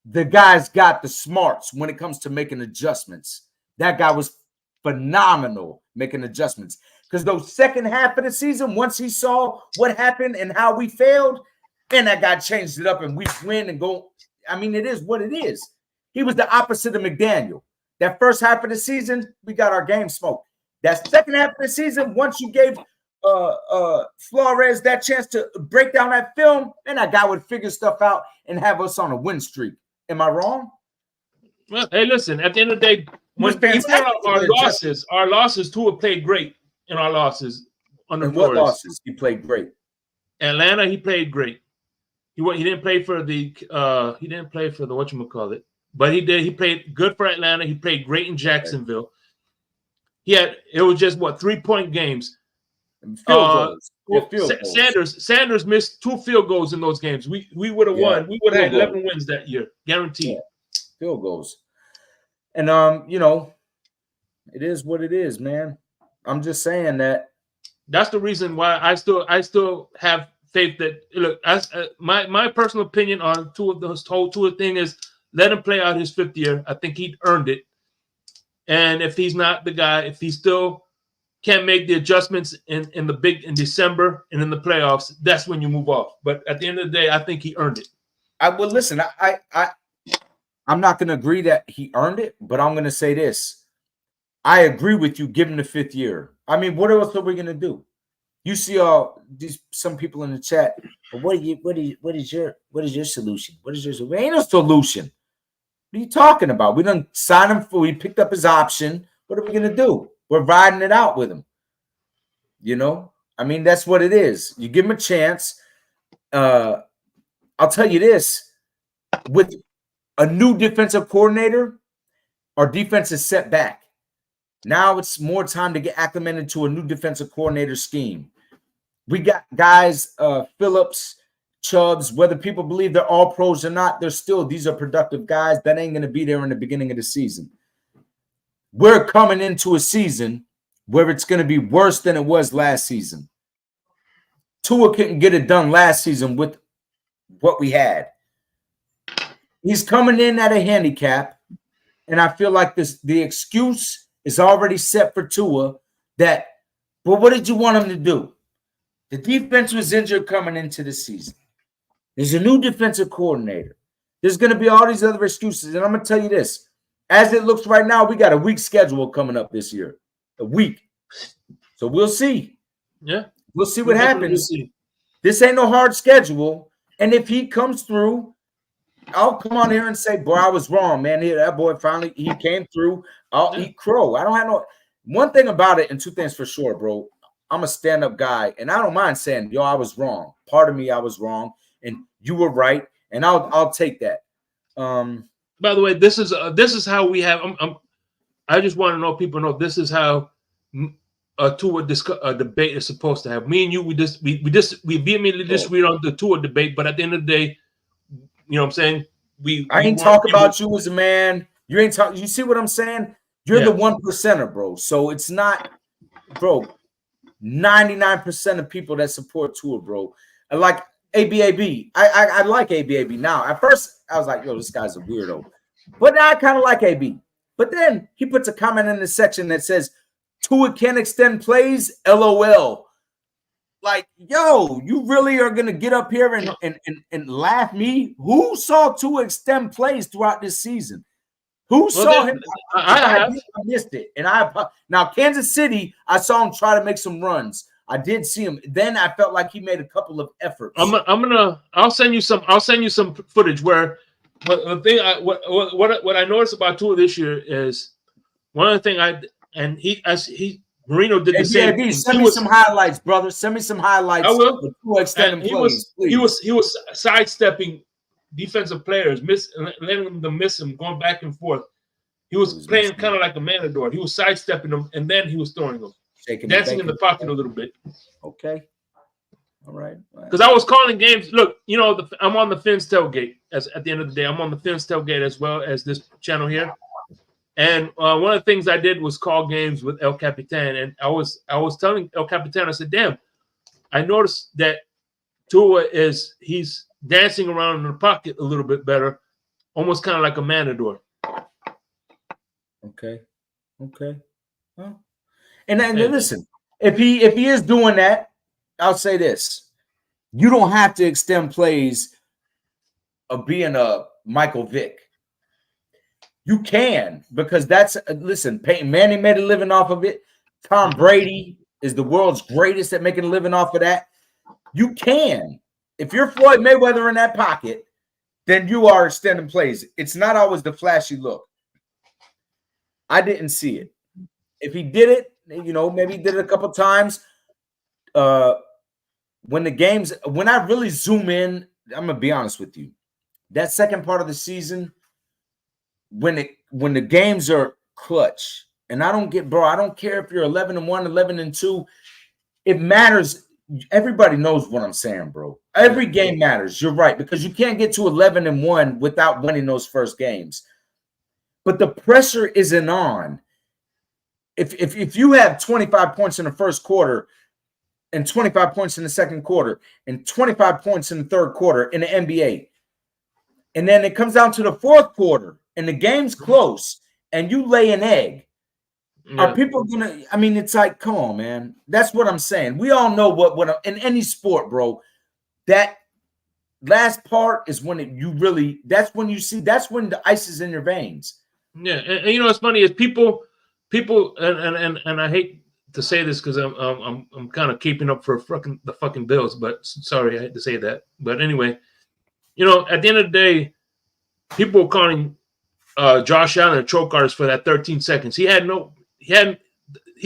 The guy's got the smarts when it comes to making adjustments. That guy was phenomenal making adjustments, because those second half of the season, once he saw what happened and how we failed, and that guy changed it up and we win and go. I mean, it is what it is. He was the opposite of McDaniel. That first half of the season, we got our game smoked. That second half of the season, once you gave Flores that chance to break down that film, then that guy would figure stuff out and have us on a win streak. Am I wrong? Well, hey, listen, at the end of the day, our losses, Tua played great in our losses under Flores. What losses? He played great. Atlanta, he played great. He didn't play for the whatchamacallit. but he did. He played good for Atlanta. He played great in Jacksonville. It was just 3-point games. Field goals. Sanders missed 2 field goals in those games. We would have won. We would have had 11 wins that year, guaranteed. Field goals. And it is what it is, man. I'm just saying that. That's the reason why I still have faith that, look, my personal opinion on this whole Tua thing is let him play out his 5th year. I think he'd earned it. And if he's not the guy, if he still can't make the adjustments in December and in the playoffs, that's when you move off. But at the end of the day, I think he earned it. I'm not going to agree that he earned it, but I'm going to say this. I agree with you. Give him the 5th year. I mean, what else are we going to do? You see some people in the chat. What is your solution? What is your solution? Ain't no solution. What are you talking about? We done signed him we picked up his option. What are we going to do? We're riding it out with him. I mean, that's what it is. You give him a chance. I'll tell you this. With a new defensive coordinator, our defense is set back. Now it's more time to get acclimated to a new defensive coordinator scheme. We got guys, Phillips, Chubbs, whether people believe they're all pros or not, these are productive guys that ain't going to be there in the beginning of the season. We're coming into a season where it's going to be worse than it was last season. Tua couldn't get it done last season with what we had. He's coming in at a handicap, and I feel like the excuse is already set for Tua but what did you want him to do? The defense was injured coming into the season. There's a new defensive coordinator. There's going to be all these other excuses, and I'm going to tell you this. As it looks right now, we got a weak schedule coming up this year. A week. So we'll see. Yeah. We'll see what happens. This ain't no hard schedule, and if he comes through, I'll come on here and say, boy, I was wrong, man. That boy finally, he came through. I'll eat crow. I don't have no – one thing about it, and 2 things for sure, bro. I'm a stand-up guy, and I don't mind saying, yo, I was wrong. Part of me, I was wrong, and you were right, and I'll take that. By the way, this is how we have I just want to know, people know, this is how a debate is supposed to have. Me and you, we vehemently disagree on the Tua debate, but at the end of the day, you know what I'm saying? I ain't talk about you as a man. You ain't talk. You see what I'm saying? You're the 1%er, bro. So it's not, bro. 99% of people that support Tua, bro. I like ABAB. I like ABAB now. At first, I was like, yo, this guy's a weirdo. But now I kind of like AB. But then he puts a comment in the section that says, Tua can't extend plays, LOL. Like, yo, you really are going to get up here and laugh me? Who saw Tua extend plays throughout this season? Who saw him? I missed it. And now Kansas City, I saw him try to make some runs. I did see him. Then I felt like he made a couple of efforts. I'll send you some footage where what I noticed about Tua this year is one of the things Marino did the same thing. Send me some highlights, brother. Send me some highlights. I will. He was sidestepping defensive players, letting them miss him, going back and forth. He was playing kind of like a matador. He was sidestepping them, and then he was throwing them, dancing in the pocket a little bit. Okay. All right. Because I was calling games. Look, I'm on the Fins tailgate. At the end of the day, I'm on the Fins tailgate as well as this channel here. And one of the things I did was call games with El Capitan, and I was telling El Capitan, I said, "Damn, I noticed that Tua he's dancing around in the pocket a little bit better, almost kind of like a matador." Okay. Well, and listen, if he is doing that, I'll say this: you don't have to extend plays of being a Michael Vick. You can, because listen, Peyton Manning made a living off of it. Tom Brady is the world's greatest at making a living off of that. You can. If you're Floyd Mayweather in that pocket, then you are extending plays. It's not always the flashy look. I didn't see it. If he did it, maybe he did it a couple times. When I really zoom in, I'm going to be honest with you. That second part of the season, when the games are clutch, and I don't care if you're 11-1, 11-2. It matters. Everybody knows what I'm saying, bro. Every game matters. You're right, because you can't get to 11-1 without winning those first games. But the pressure isn't on. If you have 25 points in the first quarter and 25 points in the second quarter and 25 points in the third quarter in the NBA, and then it comes down to the fourth quarter and the game's close and you lay an egg, are people gonna? I mean, it's like, come on, man. That's what I'm saying. We all know what in any sport, bro. That last part is when that's when the ice is in your veins. Yeah, and you know what's funny is people, and I hate to say this because I'm kind of keeping up for the fucking Bills, but sorry I had to say that. But anyway, you know, at the end of the day, people were calling Josh Allen a choke artist for that 13 seconds. He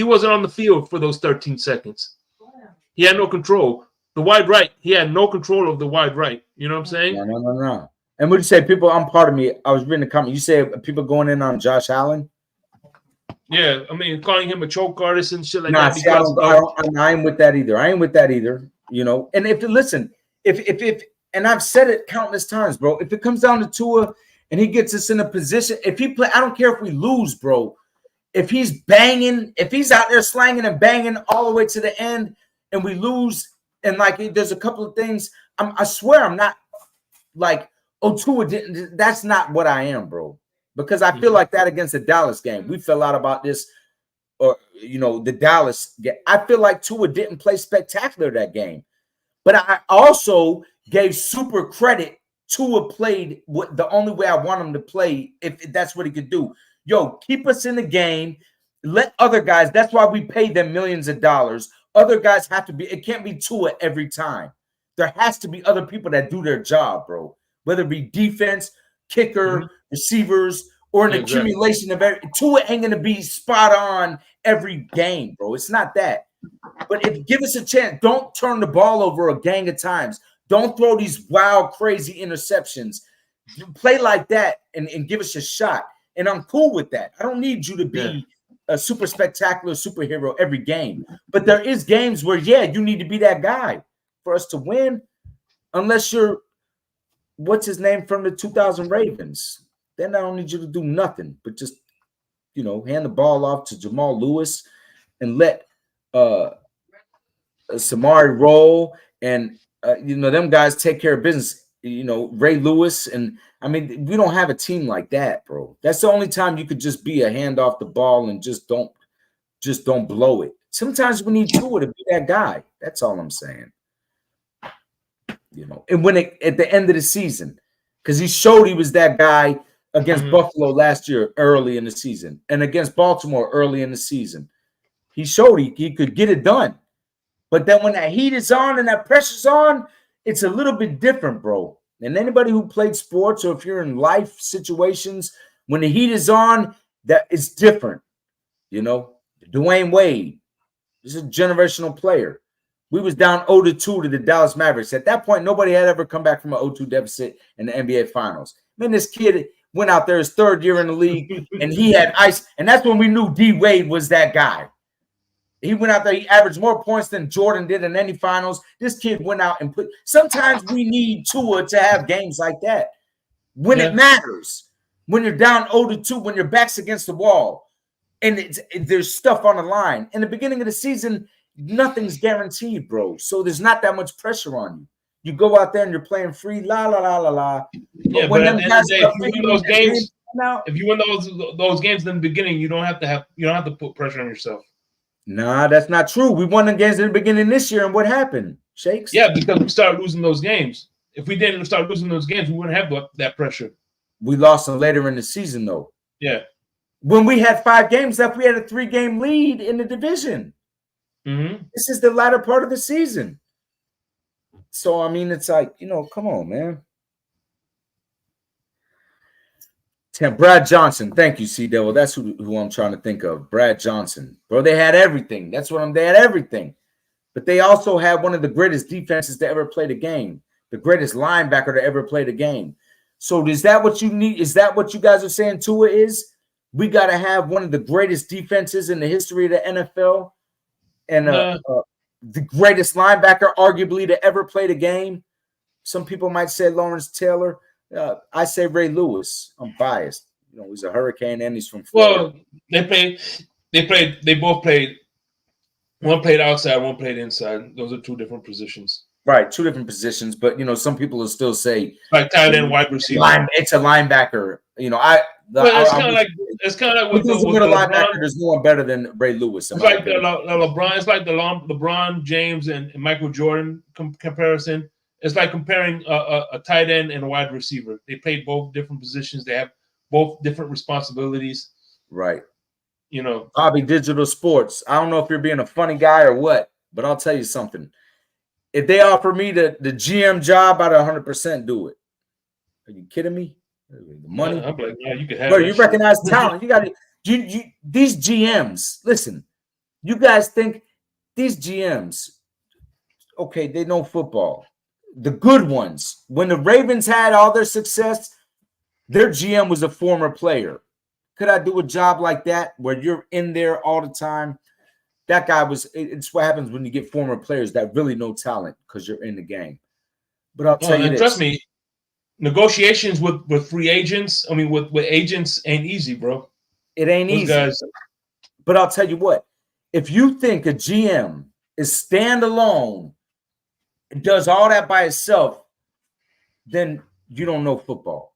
wasn't on the field for those 13 seconds. He had no control. The wide right, he had no control of the wide right. You know what I'm saying? No. And what you say, people? I'm part of me. I was reading the comment. You say people going in on Josh Allen. Yeah, I mean, calling him a choke artist and shit like nah, that. See, I ain't with that either. You know, and if and I've said it countless times, bro. If it comes down to Tua and he gets us in a position, if he play, I don't care if we lose, bro. If he's banging, if he's out there slanging and banging all the way to the end, and we lose, and like there's a couple of things, I swear I'm not like, oh, Tua didn't. That's not what I am, bro. Because I feel like that against the Dallas game, we fell out about this, or you know, the Dallas game. I feel like Tua didn't play spectacular that game, but I also gave super credit. Tua played the only way I want him to play, if that's what he could do. Yo, keep us in the game. Let other guys. That's why we pay them millions of dollars. Other guys have to be. It can't be Tua every time. There has to be other people that do their job, bro. Whether it be defense, kicker, receivers, or an accumulation of every. Tua ain't gonna be spot on every game, bro. It's not that. But give us a chance. Don't turn the ball over a gang of times. Don't throw these wild, crazy interceptions. Play like that and give us a shot. And I'm cool with that. I don't need you to be a super spectacular superhero every game. But there is games where, you need to be that guy for us to win. Unless you're, what's his name from the 2000 Ravens. Then I don't need you to do nothing. But just, you know, hand the ball off to Jamal Lewis and let Samari roll. And, you know, them guys take care of business. You know, Ray Lewis. And, I mean, we don't have a team like that, bro. That's the only time you could just be a hand off the ball and just don't blow it. Sometimes we need Tua to be that guy. That's all I'm saying. You know, and when at the end of the season, because he showed he was that guy against Buffalo last year early in the season and against Baltimore early in the season. He showed he could get it done. But then when that heat is on and that pressure's on, it's a little bit different, bro. And anybody who played sports, or if you're in life situations, when the heat is on, that it's different. You know, Dwayne Wade is a generational player. We was down 0-2 to the Dallas Mavericks. At that point, nobody had ever come back from an 0-2 deficit in the NBA Finals. Man, this kid went out there his third year in the league, and he had ice. And that's when we knew D. Wade was that guy. He went out there. He averaged more points than Jordan did in any finals. This kid went out and put. Sometimes we need Tua to have games like that when it matters. When you're down 0-2, when your back's against the wall, and there's stuff on the line. In the beginning of the season, nothing's guaranteed, bro. So there's not that much pressure on you. You go out there and you're playing free, la la la la la. Yeah, but at the end of the day, if you win those games, if you win those games in the beginning, you don't have to put pressure on yourself. Nah, that's not true. We won the games in the beginning this year, and what happened, Shakes? Yeah, because we started losing those games. If we didn't start losing those games, we wouldn't have that pressure. We lost them later in the season, though. Yeah. When we had 5 games left, we had a 3-game lead in the division. This is the latter part of the season. So, I mean, it's like, you know, come on, man. Brad Johnson. Thank you, C-Devil. That's who I'm trying to think of. Brad Johnson. Bro, they had everything. They had everything. But they also had one of the greatest defenses to ever play the game. The greatest linebacker to ever play the game. So is that what you need? Is that what you guys are saying Tua is? We got to have one of the greatest defenses in the history of the NFL and the greatest linebacker arguably to ever play the game. Some people might say Lawrence Taylor. I say Ray Lewis. I'm biased. You know, he's a Hurricane and he's from Florida. Well, they both played. One played outside, one played inside. Those are two different positions. Right, two different positions, but you know, some people will still say like tight end, wide receiver. It's a linebacker. You know, it's kind of like with a linebacker. There's no one better than Ray Lewis. It's like LeBron. It's like the LeBron James and Michael Jordan comparison. It's like comparing a tight end and a wide receiver. They play both different positions. They have both different responsibilities. Right. You know, Bobby Digital Sports. I don't know if you're being a funny guy or what, but I'll tell you something. If they offer me the GM job, I'd 100% do it. Are you kidding me? The money. I'm like, yeah, you can have. Bro, you recognize talent. You got to. These GMs. Listen, you guys think these GMs? Okay, they know football. The good ones. When the Ravens had all their success, their GM was a former player. Could I do a job like that where you're in there all the time? That guy was. It's what happens when you get former players that really know talent because you're in the game. But I'll tell you this. Trust me, negotiations with free agents. I mean, with agents ain't easy, bro. It ain't easy. Guys. But I'll tell you what. If you think a GM is standalone and does all that by itself, then you don't know football.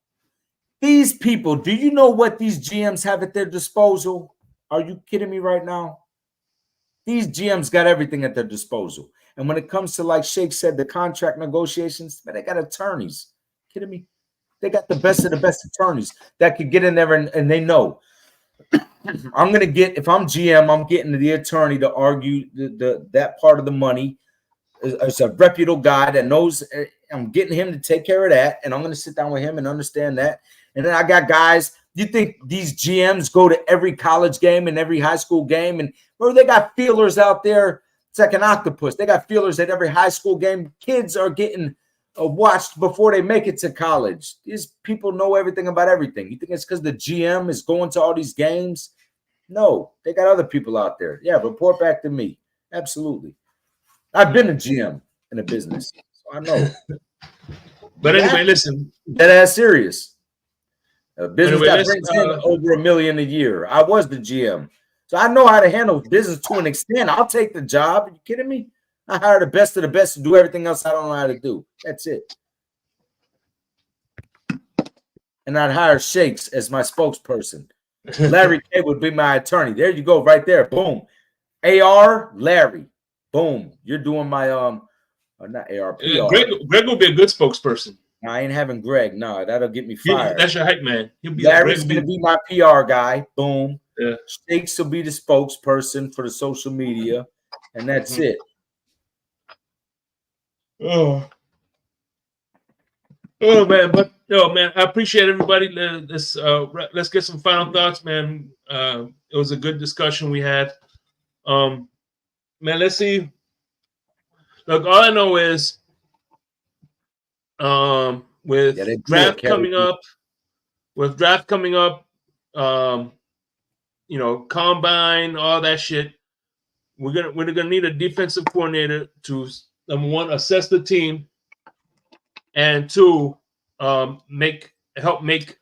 These people, do you know what these GMs have at their disposal? Are you kidding me right now? These GMs got everything at their disposal. And when it comes to, like Shake said, the contract negotiations, man, they got attorneys. Kidding me? They got the best of the best attorneys that could get in there and they know. I'm going to get, if I'm GM, I'm getting the attorney to argue that part of the money. It's a reputable guy that knows. I'm getting him to take care of that. And I'm going to sit down with him and understand that. And then I got guys. You think these GMs go to every college game and every high school game? And bro, they got feelers out there. It's like an octopus. They got feelers at every high school game. Kids are getting watched before they make it to college. These people know everything about everything. You think it's because the GM is going to all these games? No, they got other people out there. Yeah, report back to me. Absolutely. I've been a GM in a business, so I know. But anyway, listen. That's serious. A business that brings in over $1 million a year. I was the GM. So I know how to handle business to an extent. I'll take the job. Are you kidding me? I hire the best of the best to do everything else I don't know how to do. That's it. And I'd hire Shakes as my spokesperson. Larry K would be my attorney. There you go, right there. Boom. AR, Larry. Boom. You're doing my not AR, PR. Greg will be a good spokesperson. I ain't having Greg. No, that'll get me fired. That's your hype man. Larry's going to be my PR guy. Boom. Yeah. Shakes will be the spokesperson for the social media. And that's it. Oh man, man, I appreciate everybody. Let's get some final thoughts, man. It was a good discussion we had. Man, let's see. Look, all I know is with draft coming up, combine, all that shit, we're gonna need a defensive coordinator to, number one, assess the team, and two, help make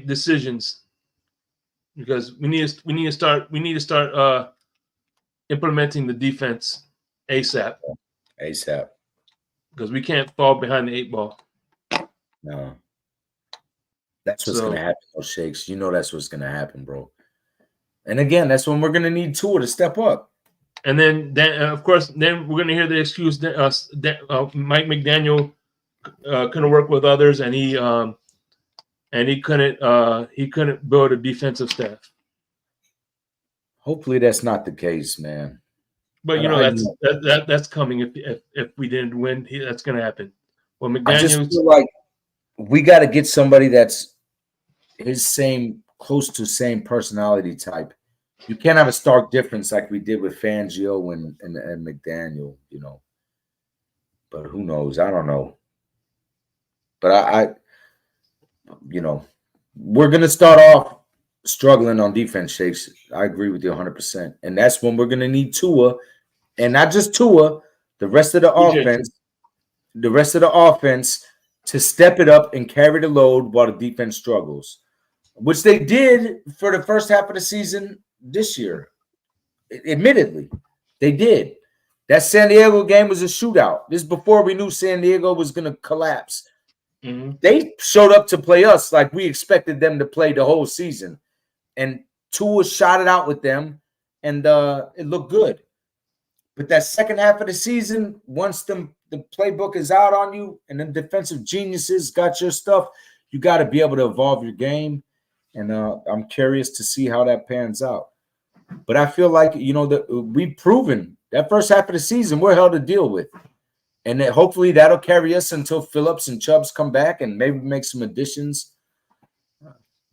decisions, because we need to start implementing the defense ASAP, because we can't fall behind the 8 ball. No, that's what's going to happen. No Shakes, you know that's what's going to happen, bro. And again, that's when we're going to need Tua to step up. And then of course, then we're going to hear the excuse that Mike McDaniel couldn't work with others, and he couldn't build a defensive staff. Hopefully, that's not the case, man. But that's coming. If we didn't win, that's going to happen. Well, McDaniel, I just feel like we got to get somebody that's close to same personality type. You can't have a stark difference like we did with Fangio and McDaniel. You know, But who knows? I don't know. But I we're going to start off struggling on defense, Shakes. I agree with you 100%. And that's when we're going to need Tua, and not just Tua, the rest of the offense to step it up and carry the load while the defense struggles, which they did for the first half of the season this year. Admittedly, they did. That San Diego game was a shootout. This is before we knew San Diego was going to collapse. Mm-hmm. They showed up to play us like we expected them to play the whole season. And Tua shot it out with them, and it looked good. But that second half of the season, once the playbook is out on you and the defensive geniuses got your stuff, you got to be able to evolve your game. And I'm curious to see how that pans out. But I feel like, we've proven that first half of the season we're hell to deal with. And that hopefully that'll carry us until Phillips and Chubbs come back and maybe make some additions.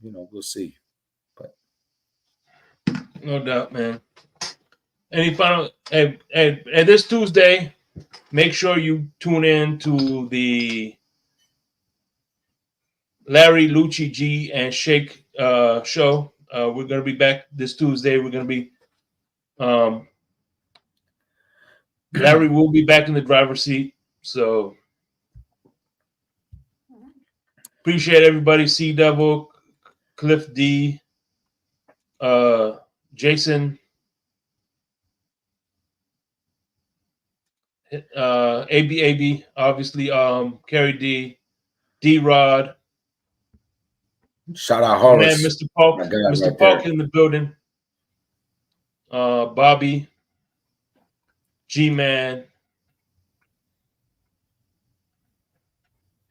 We'll see. But no doubt, man. Any final? And this Tuesday, make sure you tune in to the Larry, Lucci, G, and Shake show. We're going to be back this Tuesday. We're going to be Larry will be back in the driver's seat. So appreciate everybody. C Devil, Cliff D, Jason, AB, obviously, Kerry D Rod. Shout out Horace. Man, Mr. Polk. Mr. Polk in the building. Bobby. G-Man.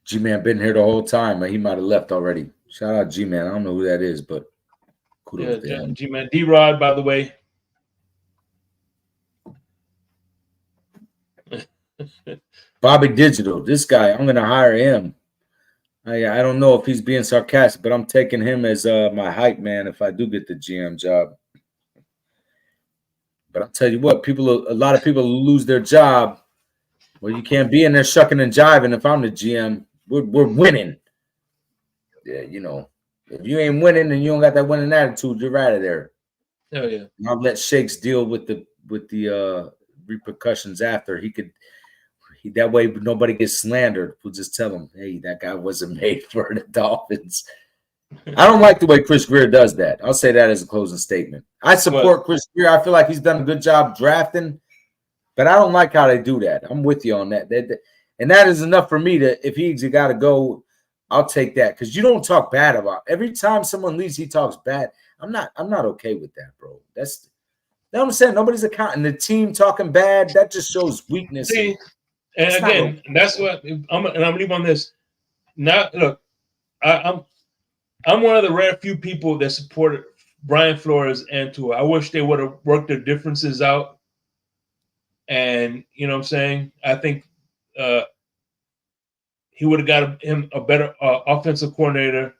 G-Man been here the whole time. He might have left already. Shout out G-Man. I don't know who that is, but kudos to him. G-Man. D-Rod, by the way. Bobby Digital. This guy, I'm going to hire him. I don't know if he's being sarcastic, but I'm taking him as my hype man if I do get the GM job. But I'll tell you what, a lot of people lose their job. Well, you can't be in there shucking and jiving. If I'm the GM, we're winning. Yeah, if you ain't winning and you don't got that winning attitude, you're out of there. Oh yeah. And I'll let Shakes deal with the repercussions after. That way nobody gets slandered. We'll just tell him, hey, that guy wasn't made for the Dolphins. I don't like the way Chris Greer does that. I'll say that as a closing statement. I support Chris Greer. I feel like he's done a good job drafting, but I don't like how they do that. I'm with you on that. And that is enough for me to, if he's got to go, I'll take that. Because you don't talk bad about. Every time someone leaves, he talks bad. I'm not okay with that, bro. That's what I'm saying. Nobody's accounting. The team talking bad, that just shows weakness. See, and again, that's what I'm gonna leave on this. Now, look, I'm one of the rare few people that supported Brian Flores and Tua. I wish they would have worked their differences out. And you know what I'm saying? I think he would have got him a better offensive coordinator.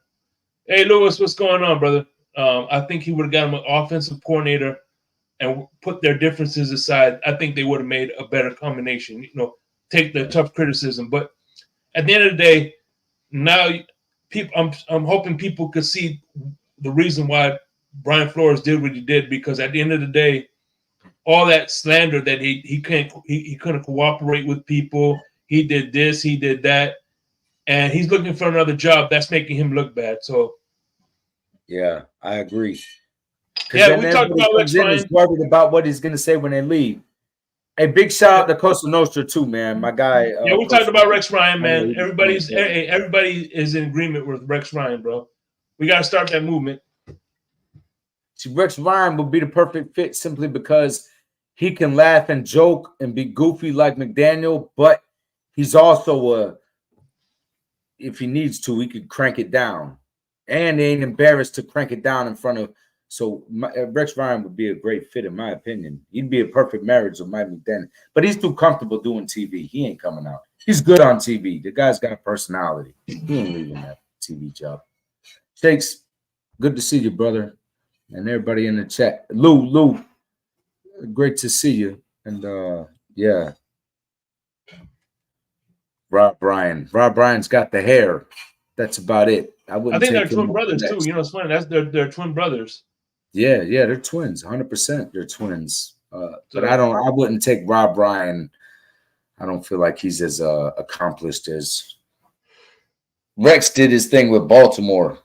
Hey, Lewis, what's going on, brother? I think he would have got him an offensive coordinator and put their differences aside. I think they would have made a better combination. Take the tough criticism. But at the end of the day, now I'm hoping people could see the reason why Brian Flores did what he did, because at the end of the day, all that slander that he couldn't cooperate with people, he did this, he did that, and he's looking for another job. That's making him look bad. So, yeah, I agree. Yeah, we talked about Rex Ryan. He's worried about what he's going to say when they leave. Hey, big shout out to Costa Nostra too, man. My guy. Yeah, we talked about Rex Ryan, man. Everybody is in agreement with Rex Ryan, bro. We got to start that movement. See, Rex Ryan would be the perfect fit simply because he can laugh and joke and be goofy like McDaniel, but he's also if he needs to, he could crank it down, and he ain't embarrassed to crank it down in front of. So Rex Ryan would be a great fit, in my opinion. He'd be a perfect marriage with Mike McDaniel. But he's too comfortable doing TV. He ain't coming out. He's good on TV. The guy's got a personality. He ain't leaving that TV job. Shakes, good to see you, brother. And everybody in the chat. Lou, great to see you. And, yeah. Rob Bryan. Rob Bryan's got the hair. That's about it. I I think they're take him twin up brothers next. too. You know, it's funny. That's they're twin brothers. Yeah, they're twins. 100%. They're twins. But I wouldn't take Rob Bryan. I don't feel like he's as accomplished as Rex did his thing with Baltimore.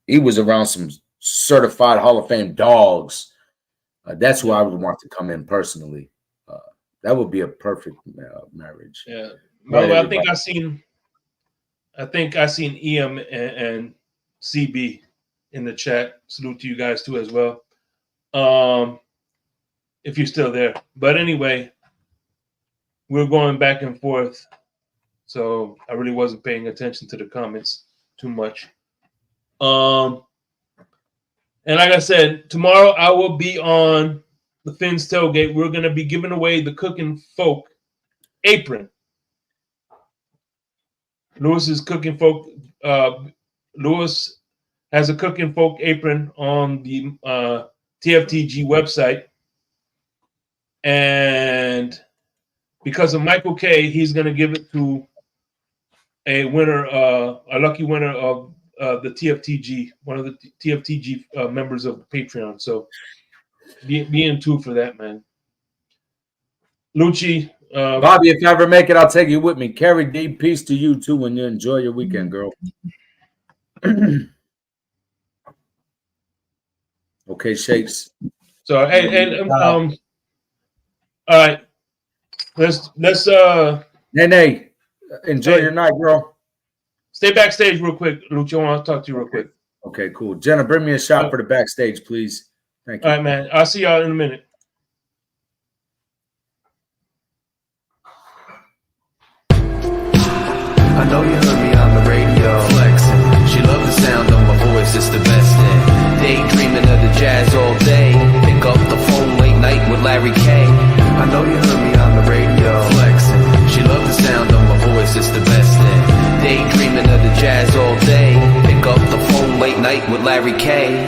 He was around some certified Hall of Fame dogs. That's who I would want to come in personally. That would be a perfect marriage. Yeah. Well, I think I seen EM and CB in the chat. Salute to you guys too as well. If you're still there. But anyway, we're going back and forth. So I really wasn't paying attention to the comments too much. And like I said, tomorrow I will be on the Finn's Tailgate. We're going to be giving away the Cooking Folk apron. Lewis's Cooking Folk. Lewis has a Cooking Folk apron on the TFTG website. And because of Michael K, he's going to give it to a winner, a lucky winner of the TFTG, one of the TFTG members of Patreon. So be in tune for that, man. Lucci. Bobby, if I ever make it, I'll take you with me. Carrie D, peace to you too when you enjoy your weekend, girl. Okay, Shakes. So hey, all right. Let's Nene, enjoy your night, girl. Stay backstage real quick, Lucci. I want to talk to you real quick. Okay, cool. Jenna, bring me a shot for the backstage, please. Thank you. All right, man. I'll see y'all in a minute. I know you heard me on the radio flexing. She loved the sound of my voice, it's the best thing. Daydreaming of the jazz all day. Pick up the phone late night with Larry K. I know you heard me on the radio flexing. She loved the sound of my voice, it's the best thing. Daydreaming of the jazz all day. Pick up the phone late night with Larry K.